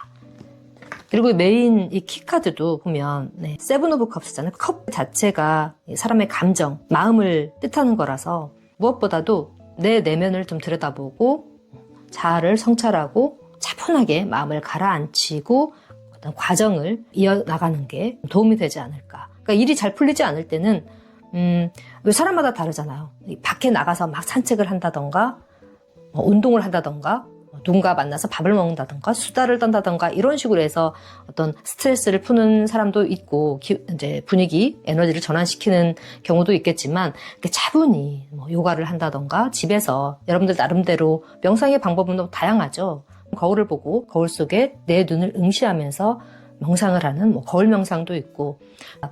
그리고 메인 이 키카드도 보면 세븐 오브 컵스잖아요. 컵 자체가 사람의 감정, 마음을 뜻하는 거라서 무엇보다도 내 내면을 좀 들여다보고 자아를 성찰하고 차분하게 마음을 가라앉히고 어떤 과정을 이어나가는 게 도움이 되지 않을까. 그러니까 일이 잘 풀리지 않을 때는 왜 사람마다 다르잖아요. 밖에 나가서 막 산책을 한다던가 운동을 한다던가 누군가 만나서 밥을 먹는다던가 수다를 떤다던가 이런 식으로 해서 어떤 스트레스를 푸는 사람도 있고 이제 분위기, 에너지를 전환시키는 경우도 있겠지만 차분히 요가를 한다던가 집에서 여러분들 나름대로 명상의 방법은 너무 다양하죠. 거울을 보고 거울 속에 내 눈을 응시하면서 명상을 하는 거울 명상도 있고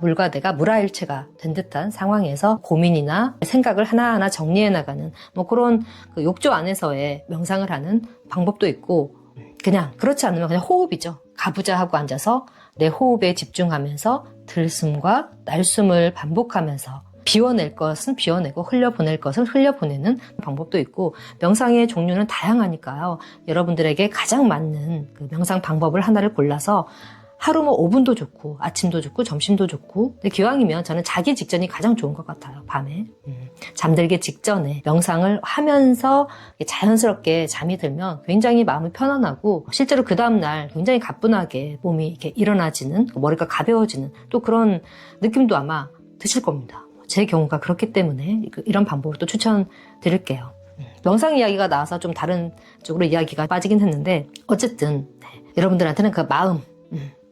물과 내가 물화일체가 된 듯한 상황에서 고민이나 생각을 하나하나 정리해 나가는 그런 그 욕조 안에서의 명상을 하는 방법도 있고 그냥 그렇지 않으면 그냥 호흡이죠. 가부좌 하고 앉아서 내 호흡에 집중하면서 들숨과 날숨을 반복하면서 비워낼 것은 비워내고 흘려보낼 것은 흘려보내는 방법도 있고, 명상의 종류는 다양하니까요. 여러분들에게 가장 맞는 그 명상 방법을 하나를 골라서 하루 뭐 5분도 좋고 아침도 좋고 점심도 좋고, 근데 기왕이면 저는 자기 직전이 가장 좋은 것 같아요. 밤에 잠들기 직전에 명상을 하면서 자연스럽게 잠이 들면 굉장히 마음이 편안하고, 실제로 그 다음날 굉장히 가뿐하게 몸이 이렇게 일어나지는, 머리가 가벼워지는 또 그런 느낌도 아마 드실 겁니다. 제 경우가 그렇기 때문에 이런 방법을 또 추천드릴게요. 명상 이야기가 나와서 좀 다른 쪽으로 이야기가 빠지긴 했는데, 어쨌든 여러분들한테는 그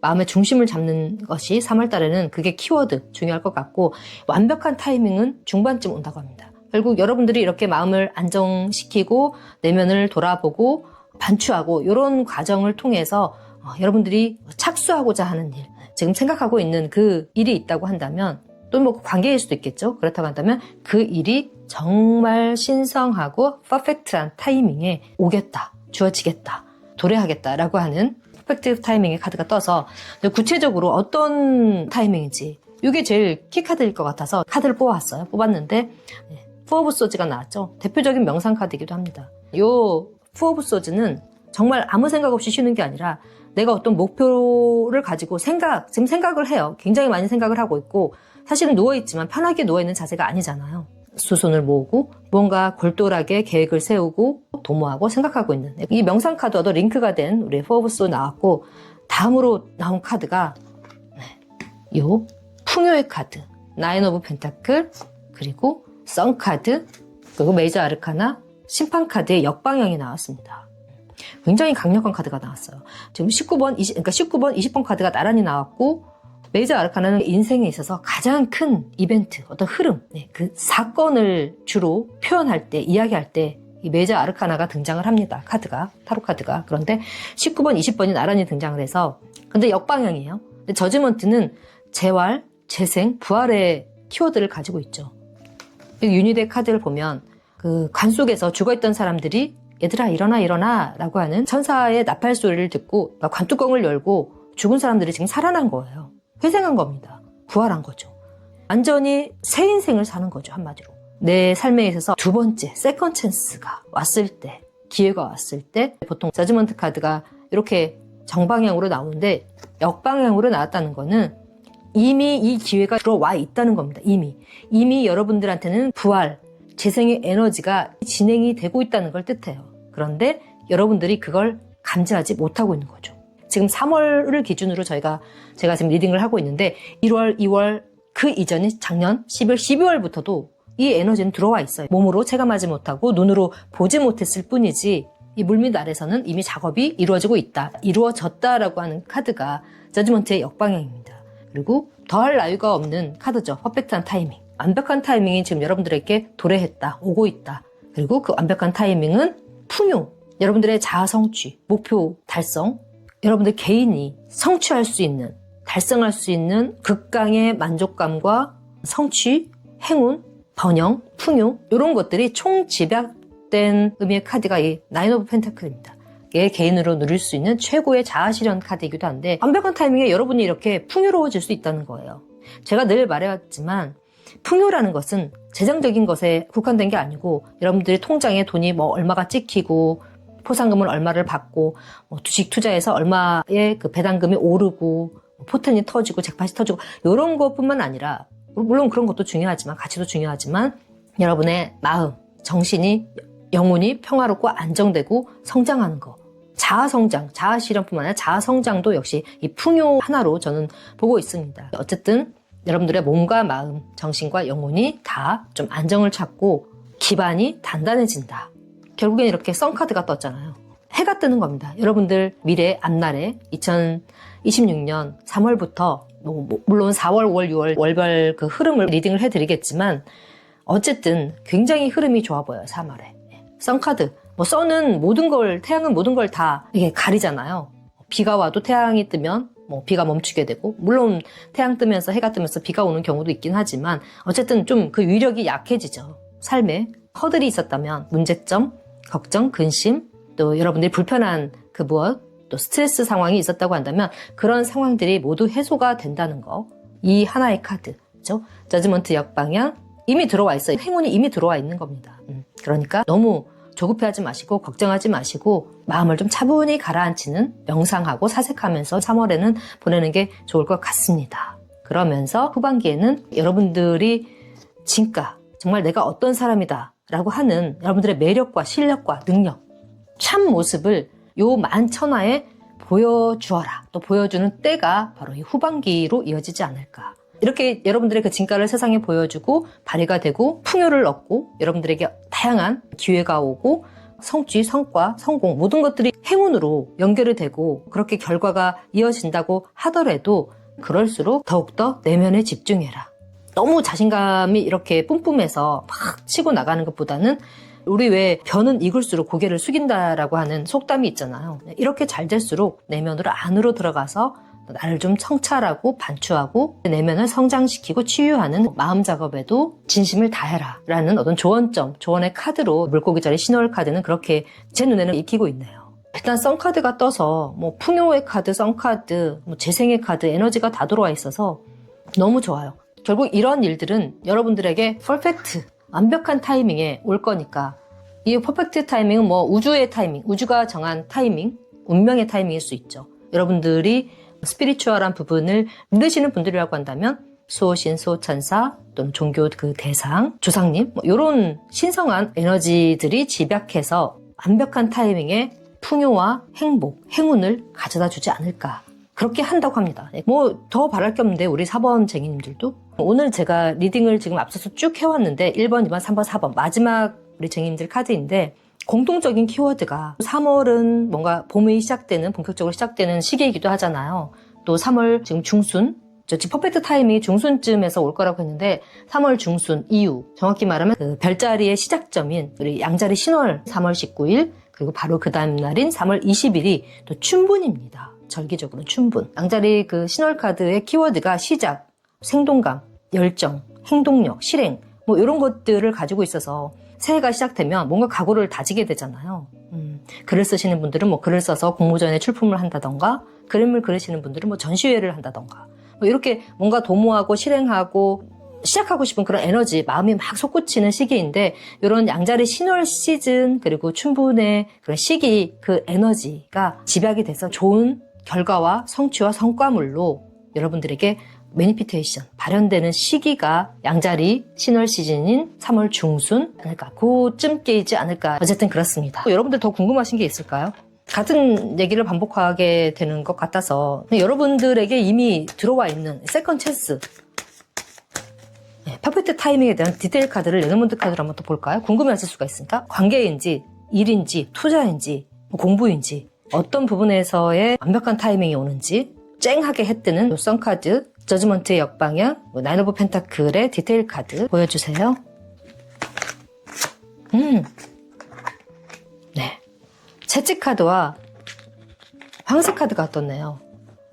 마음의 중심을 잡는 것이 3월 달에는 그게 키워드 중요할 것 같고, 완벽한 타이밍은 중반쯤 온다고 합니다. 결국 여러분들이 이렇게 마음을 안정시키고 내면을 돌아보고 반추하고 이런 과정을 통해서 여러분들이 착수하고자 하는 일, 지금 생각하고 있는 그 일이 있다고 한다면, 또 뭐 관계일 수도 있겠죠. 그렇다고 한다면 그 일이 정말 신성하고 퍼펙트한 타이밍에 오겠다, 주어지겠다, 도래하겠다라고 하는 퍼펙트 타이밍의 카드가 떠서, 구체적으로 어떤 타이밍인지 이게 제일 키카드일 것 같아서 카드를 뽑아왔어요. 뽑았는데 포 오브 소즈가 나왔죠. 대표적인 명상 카드이기도 합니다. 요 포 오브 소즈는 정말 아무 생각 없이 쉬는 게 아니라, 내가 어떤 목표를 가지고 지금 생각을 해요. 굉장히 많이 생각을 하고 있고, 사실은 누워있지만 편하게 누워있는 자세가 아니잖아요. 두 손을 모으고 뭔가 골똘하게 계획을 세우고 도모하고 생각하고 있는, 이 명상 카드 얻어 링크가 된 우리 포 오브 소즈 나왔고, 다음으로 나온 카드가 요 풍요의 카드, 나인 오브 펜타클, 그리고 선 카드, 그리고 메이저 아르카나 심판 카드의 역방향이 나왔습니다. 굉장히 강력한 카드가 나왔어요. 지금 19번, 20번 카드가 나란히 나왔고, 메이저 아르카나는 인생에 있어서 가장 큰 이벤트, 어떤 흐름, 그 사건을 주로 표현할 때, 이야기할 때 이 메이저 아르카나가 등장을 합니다. 카드가, 타로 카드가. 그런데 19번, 20번이 나란히 등장을 해서, 근데 역방향이에요. 근데 저지먼트는 재활, 재생, 부활의 키워드를 가지고 있죠. 유니덱 카드를 보면 그 관 속에서 죽어있던 사람들이 얘들아 일어나 라고 하는 천사의 나팔 소리를 듣고 관뚜껑을 열고 죽은 사람들이 지금 살아난 거예요. 회생한 겁니다. 부활한 거죠. 완전히 새 인생을 사는 거죠, 한마디로. 내 삶에 있어서 두 번째 세컨 찬스가 왔을 때, 기회가 왔을 때, 보통 저지먼트 카드가 이렇게 정방향으로 나오는데 역방향으로 나왔다는 거는 이미 이 기회가 들어와 있다는 겁니다. 이미 여러분들한테는 부활, 재생의 에너지가 진행이 되고 있다는 걸 뜻해요. 그런데 여러분들이 그걸 감지하지 못하고 있는 거죠. 지금 3월을 기준으로 제가 지금 리딩을 하고 있는데, 1월, 2월, 그 이전인 작년 11, 12월부터도 이 에너지는 들어와 있어요. 몸으로 체감하지 못하고 눈으로 보지 못했을 뿐이지, 이 물밑 아래서는 이미 작업이 이루어지고 있다, 이루어졌다라고 하는 카드가 저지먼트의 역방향입니다. 그리고 더할 나위가 없는 카드죠. 퍼펙트한 타이밍. 완벽한 타이밍이 지금 여러분들에게 도래했다, 오고 있다. 그리고 그 완벽한 타이밍은 풍요, 여러분들의 자아 성취, 목표 달성, 여러분들 개인이 성취할 수 있는, 달성할 수 있는 극강의 만족감과 성취, 행운, 번영, 풍요, 이런 것들이 총집약된 의미의 카드가 이 나인 오브 펜타클입니다. 이게 개인으로 누릴 수 있는 최고의 자아 실현 카드이기도 한데, 완벽한 타이밍에 여러분이 이렇게 풍요로워질 수 있다는 거예요. 제가 늘 말해왔지만 풍요라는 것은 재정적인 것에 국한된 게 아니고, 여러분들이 통장에 돈이 뭐 얼마가 찍히고 포상금을 얼마를 받고 주식 투자해서 얼마의 그 배당금이 오르고 포텐이 터지고 잭팟이 터지고 이런 것뿐만 아니라, 물론 그런 것도 중요하지만, 가치도 중요하지만, 여러분의 마음, 정신이, 영혼이 평화롭고 안정되고 성장하는 거, 자아성장, 자아실현뿐만 아니라 자아성장도 역시 이 풍요 하나로 저는 보고 있습니다. 어쨌든 여러분들의 몸과 마음, 정신과 영혼이 다 좀 안정을 찾고 기반이 단단해진다. 결국엔 이렇게 선카드가 떴잖아요. 해가 뜨는 겁니다. 여러분들 미래 앞날에 2026년 3월부터 물론 4월, 5월, 6월 월별 그 흐름을 리딩을 해드리겠지만, 어쨌든 굉장히 흐름이 좋아 보여요. 3월에 선카드, 선은 모든 걸, 태양은 모든 걸 다 이게 가리잖아요. 비가 와도 태양이 뜨면 비가 멈추게 되고, 물론 태양 뜨면서 해가 뜨면서 비가 오는 경우도 있긴 하지만, 어쨌든 좀 그 위력이 약해지죠. 삶에 허들이 있었다면, 문제점, 걱정, 근심, 또 여러분들이 불편한 그 무엇, 또 스트레스 상황이 있었다고 한다면 그런 상황들이 모두 해소가 된다는 거, 이 하나의 카드, 그렇죠? 저지먼트 역방향 이미 들어와 있어요. 행운이 이미 들어와 있는 겁니다. 그러니까 너무 조급해하지 마시고 걱정하지 마시고 마음을 좀 차분히 가라앉히는 명상하고 사색하면서 3월에는 보내는 게 좋을 것 같습니다. 그러면서 후반기에는 여러분들이 진짜 정말 내가 어떤 사람이다 라고 하는 여러분들의 매력과 실력과 능력, 참 모습을 요 만천하에 보여주어라. 또 보여주는 때가 바로 이 후반기로 이어지지 않을까. 이렇게 여러분들의 그 진가를 세상에 보여주고 발휘가 되고 풍요를 얻고 여러분들에게 다양한 기회가 오고 성취, 성과, 성공 모든 것들이 행운으로 연결이 되고 그렇게 결과가 이어진다고 하더라도 그럴수록 더욱더 내면에 집중해라. 너무 자신감이 이렇게 뿜뿜해서 막 치고 나가는 것보다는 우리 왜 변은 익을수록 고개를 숙인다라고 하는 속담이 있잖아요. 이렇게 잘 될수록 내면으로 안으로 들어가서 나를 좀 성찰하고 반추하고 내면을 성장시키고 치유하는 마음 작업에도 진심을 다해라 라는 어떤 조언점, 조언의 카드로 물고기 자리 신월 카드는 그렇게 제 눈에는 익히고 있네요. 일단 썬카드가 떠서 뭐 풍요의 카드, 썬카드, 뭐 재생의 카드, 에너지가 다 들어와 있어서 너무 좋아요. 결국 이런 일들은 여러분들에게 퍼펙트, 완벽한 타이밍에 올 거니까 이 퍼펙트 타이밍은 뭐 우주의 타이밍, 우주가 정한 타이밍, 운명의 타이밍일 수 있죠. 여러분들이 스피리추얼한 부분을 믿으시는 분들이라고 한다면 수호신, 수호천사 또는 종교 그 대상, 조상님 뭐 이런 신성한 에너지들이 집약해서 완벽한 타이밍에 풍요와 행복, 행운을 가져다 주지 않을까. 그렇게 한다고 합니다. 뭐 더 바랄 게 없는데 우리 4번 쟁이님들도 오늘 제가 리딩을 지금 앞서서 쭉 해왔는데 1번, 2번, 3번, 4번 마지막 우리 쟁이님들 카드인데 공통적인 키워드가 3월은 뭔가 봄이 시작되는 본격적으로 시작되는 시기이기도 하잖아요. 또 3월 지금 중순 지금 퍼펙트 타이밍이 중순쯤에서 올 거라고 했는데 3월 중순 이후 정확히 말하면 그 별자리의 시작점인 우리 양자리 신월 3월 19일 그리고 바로 그 다음 날인 3월 20일이 또 춘분입니다. 절기적으로 춘분. 양자리 그 신월 카드의 키워드가 시작, 생동감, 열정, 행동력, 실행 뭐 이런 것들을 가지고 있어서 새해가 시작되면 뭔가 각오를 다지게 되잖아요. 글을 쓰시는 분들은 뭐 글을 써서 공모전에 출품을 한다던가 그림을 그리시는 분들은 뭐 전시회를 한다던가 뭐 이렇게 뭔가 도모하고 실행하고 시작하고 싶은 그런 에너지, 마음이 막 솟구치는 시기인데 이런 양자리 신월 시즌 그리고 춘분의 그런 시기 그 에너지가 집약이 돼서 좋은 결과와 성취와 성과물로 여러분들에게 매니피테이션, 발현되는 시기가 양자리 신월 시즌인 3월 중순 아닐까, 그쯤 깨이지 않을까. 어쨌든 그렇습니다. 여러분들 더 궁금하신 게 있을까요? 같은 얘기를 반복하게 되는 것 같아서 여러분들에게 이미 들어와 있는 세컨 찬스, 퍼펙트 타이밍에 대한 디테일 카드를 레노먼드 카드로 한번 또 볼까요? 궁금해하실 수가 있으니까 관계인지 일인지 투자인지 공부인지 어떤 부분에서의 완벽한 타이밍이 오는지 쨍하게 해뜨는 선카드 저지먼트의 역방향 나인 오브 펜타클의 디테일 카드 보여주세요. 네, 채찍 카드와 황새 카드가 떴네요.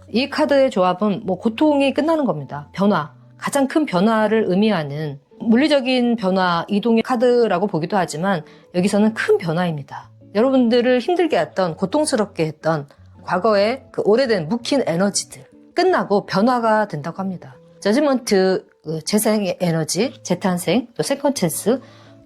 이 카드의 조합은 뭐 고통이 끝나는 겁니다. 변화, 가장 큰 변화를 의미하는 물리적인 변화, 이동의 카드라고 보기도 하지만 여기서는 큰 변화입니다. 여러분들을 힘들게 했던, 고통스럽게 했던 과거의 그 오래된 묵힌 에너지들 끝나고 변화가 된다고 합니다. 저지먼트, 재생의 에너지, 재탄생, 또 세컨 찬스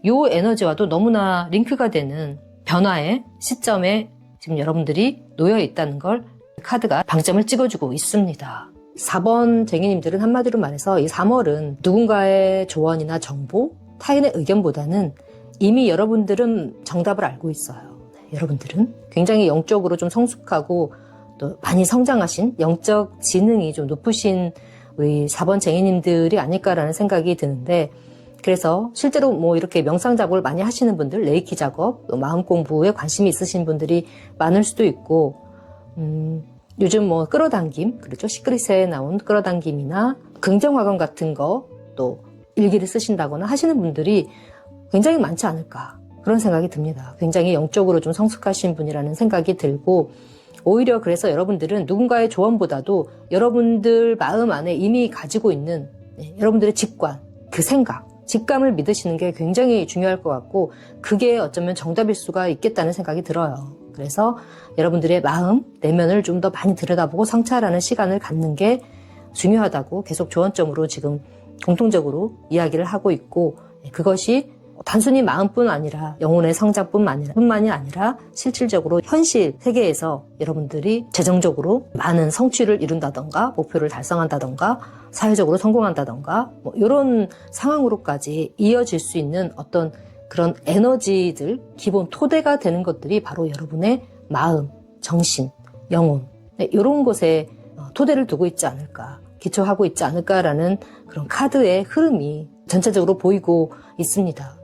요 에너지와도 너무나 링크가 되는 변화의 시점에 지금 여러분들이 놓여 있다는 걸 카드가 방점을 찍어주고 있습니다. 4번 쟁이님들은 한마디로 말해서 이 3월은 누군가의 조언이나 정보, 타인의 의견보다는 이미 여러분들은 정답을 알고 있어요. 여러분들은 굉장히 영적으로 좀 성숙하고 또 많이 성장하신 영적 지능이 좀 높으신 우리 4번 쟁이님들이 아닐까라는 생각이 드는데 그래서 실제로 뭐 이렇게 명상 작업을 많이 하시는 분들, 레이키 작업, 또 마음 공부에 관심이 있으신 분들이 많을 수도 있고 요즘 뭐 끌어당김, 그렇죠? 시크릿에 나온 끌어당김이나 긍정화감 같은 거 또 일기를 쓰신다거나 하시는 분들이 굉장히 많지 않을까 그런 생각이 듭니다. 굉장히 영적으로 좀 성숙하신 분이라는 생각이 들고 오히려 그래서 여러분들은 누군가의 조언보다도 여러분들 마음 안에 이미 가지고 있는 여러분들의 직관, 그 생각, 직감을 믿으시는 게 굉장히 중요할 것 같고 그게 어쩌면 정답일 수가 있겠다는 생각이 들어요. 그래서 여러분들의 마음, 내면을 좀 더 많이 들여다보고 성찰하는 시간을 갖는 게 중요하다고 계속 조언점으로 지금 공통적으로 이야기를 하고 있고, 그것이 단순히 마음뿐 아니라 영혼의 성장뿐만이 아니라 실질적으로 현실 세계에서 여러분들이 재정적으로 많은 성취를 이룬다던가 목표를 달성한다던가 사회적으로 성공한다던가 뭐 이런 상황으로까지 이어질 수 있는 어떤 그런 에너지들, 기본 토대가 되는 것들이 바로 여러분의 마음, 정신, 영혼 이런 곳에 토대를 두고 있지 않을까, 기초하고 있지 않을까라는 그런 카드의 흐름이 전체적으로 보이고 있습니다.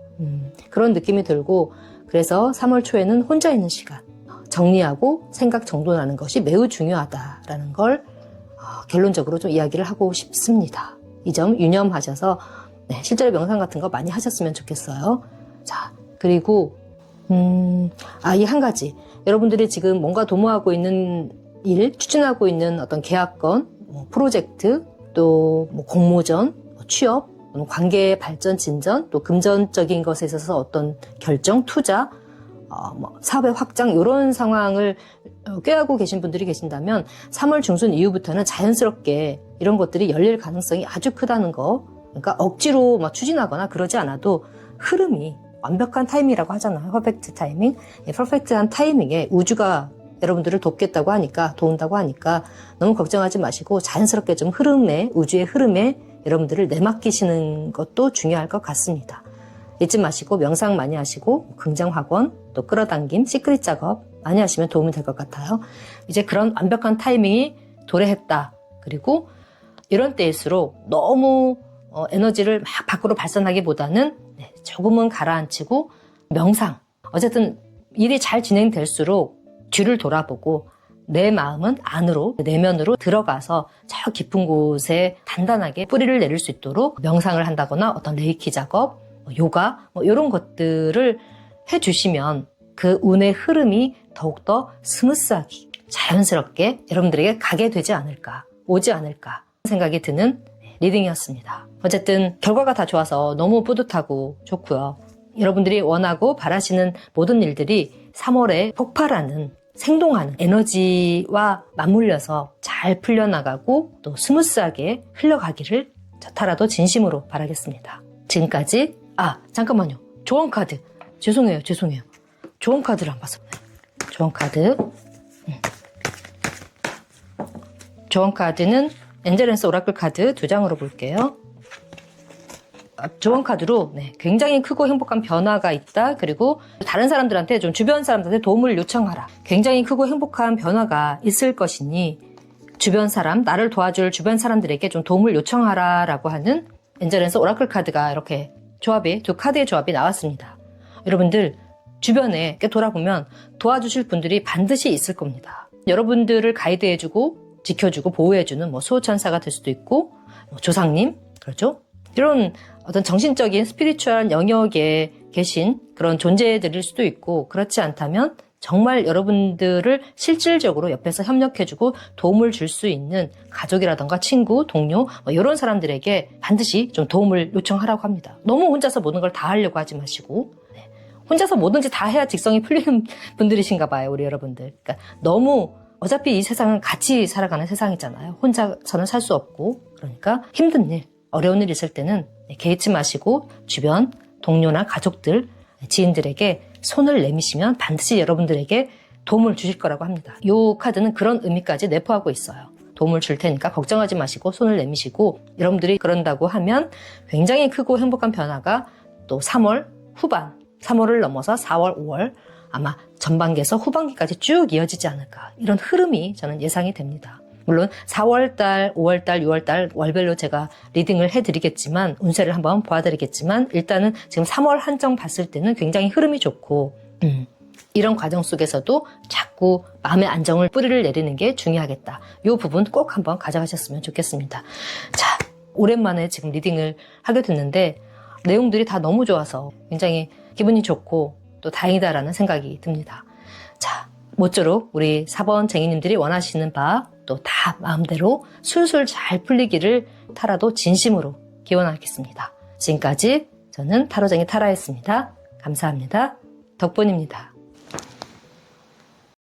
그런 느낌이 들고, 그래서 3월 초에는 혼자 있는 시간, 정리하고 생각 정돈하는 것이 매우 중요하다라는 걸 결론적으로 좀 이야기를 하고 싶습니다. 이 점 유념하셔서 실제로 명상 같은 거 많이 하셨으면 좋겠어요. 자, 그리고 이 한 가지, 여러분들이 지금 뭔가 도모하고 있는 일, 추진하고 있는 어떤 계약건, 프로젝트, 또 공모전, 취업, 관계의 발전, 진전, 또 금전적인 것에 있어서 어떤 결정, 투자, 사업의 확장 이런 상황을 꾀하고 계신 분들이 계신다면 3월 중순 이후부터는 자연스럽게 이런 것들이 열릴 가능성이 아주 크다는 거. 그러니까 억지로 추진하거나 그러지 않아도 흐름이 완벽한 타이밍이라고 하잖아요. 퍼펙트 타이밍. 퍼펙트한 타이밍에 우주가 여러분들을 돕겠다고 하니까, 도운다고 하니까 너무 걱정하지 마시고 자연스럽게 좀 흐름에, 우주의 흐름에 여러분들을 내맡기시는 것도 중요할 것 같습니다. 잊지 마시고 명상 많이 하시고 긍정학원, 또 끌어당김, 시크릿 작업 많이 하시면 도움이 될 것 같아요. 이제 그런 완벽한 타이밍이 도래했다. 그리고 이런 때일수록 너무 에너지를 막 밖으로 발산하기보다는 조금은 가라앉히고 명상. 어쨌든 일이 잘 진행될수록 뒤를 돌아보고 내 마음은 안으로, 내면으로 들어가서 저 깊은 곳에 단단하게 뿌리를 내릴 수 있도록 명상을 한다거나 어떤 레이키 작업, 요가, 이런 것들을 해주시면 그 운의 흐름이 더욱더 스무스하게, 자연스럽게 여러분들에게 가게 되지 않을까, 오지 않을까 생각이 드는 리딩이었습니다. 어쨌든 결과가 다 좋아서 너무 뿌듯하고 좋고요. 여러분들이 원하고 바라시는 모든 일들이 3월에 폭발하는, 생동하는 에너지와 맞물려서 잘 풀려나가고 또 스무스하게 흘러가기를 저 타라도 진심으로 바라겠습니다. 지금까지 잠깐만요. 조언 카드. 죄송해요. 조언 카드를 안 봤어. 조언 카드. 조언 카드는 엔젤앤스 오라클 카드 2장으로 볼게요. 조언 카드로 굉장히 크고 행복한 변화가 있다. 그리고 다른 사람들한테, 좀 주변 사람들한테 도움을 요청하라. 굉장히 크고 행복한 변화가 있을 것이니 주변 사람, 나를 도와줄 주변 사람들에게 좀 도움을 요청하라 라고 하는 엔젤앤스 오라클 카드가 이렇게 조합이, 두 카드의 조합이 나왔습니다. 여러분들 주변에 돌아보면 도와주실 분들이 반드시 있을 겁니다. 여러분들을 가이드해주고 지켜주고 보호해주는 수호천사가 될 수도 있고, 조상님, 그렇죠? 이런 어떤 정신적인 스피리추얼 영역에 계신 그런 존재들일 수도 있고, 그렇지 않다면 정말 여러분들을 실질적으로 옆에서 협력해주고 도움을 줄 수 있는 가족이라던가 친구, 동료 이런 사람들에게 반드시 좀 도움을 요청하라고 합니다. 너무 혼자서 모든 걸 다 하려고 하지 마시고, 혼자서 뭐든지 다 해야 직성이 풀리는 분들이신가 봐요, 우리 여러분들. 그러니까 너무, 어차피 이 세상은 같이 살아가는 세상이잖아요. 혼자서는 살 수 없고, 그러니까 힘든 일, 어려운 일 있을 때는 개의치 마시고 주변 동료나 가족들, 지인들에게 손을 내미시면 반드시 여러분들에게 도움을 주실 거라고 합니다. 이 카드는 그런 의미까지 내포하고 있어요. 도움을 줄 테니까 걱정하지 마시고 손을 내미시고, 여러분들이 그런다고 하면 굉장히 크고 행복한 변화가 또 3월 후반, 3월을 넘어서 4월, 5월 아마 전반기에서 후반기까지 쭉 이어지지 않을까, 이런 흐름이 저는 예상이 됩니다. 물론 4월달, 5월달, 6월달 월별로 제가 리딩을 해드리겠지만, 운세를 한번 봐드리겠지만, 일단은 지금 3월 한정 봤을 때는 굉장히 흐름이 좋고, 이런 과정 속에서도 자꾸 마음의 안정을 뿌리를 내리는 게 중요하겠다. 이 부분 꼭 한번 가져가셨으면 좋겠습니다. 자, 오랜만에 지금 리딩을 하게 됐는데 내용들이 다 너무 좋아서 굉장히 기분이 좋고 또 다행이다라는 생각이 듭니다. 자, 모쪼록 우리 4번 쟁이님들이 원하시는 바 또 다 마음대로 술술 잘 풀리기를 타라도 진심으로 기원하겠습니다. 지금까지 저는 타로쟁이 타라였습니다. 감사합니다. 덕분입니다.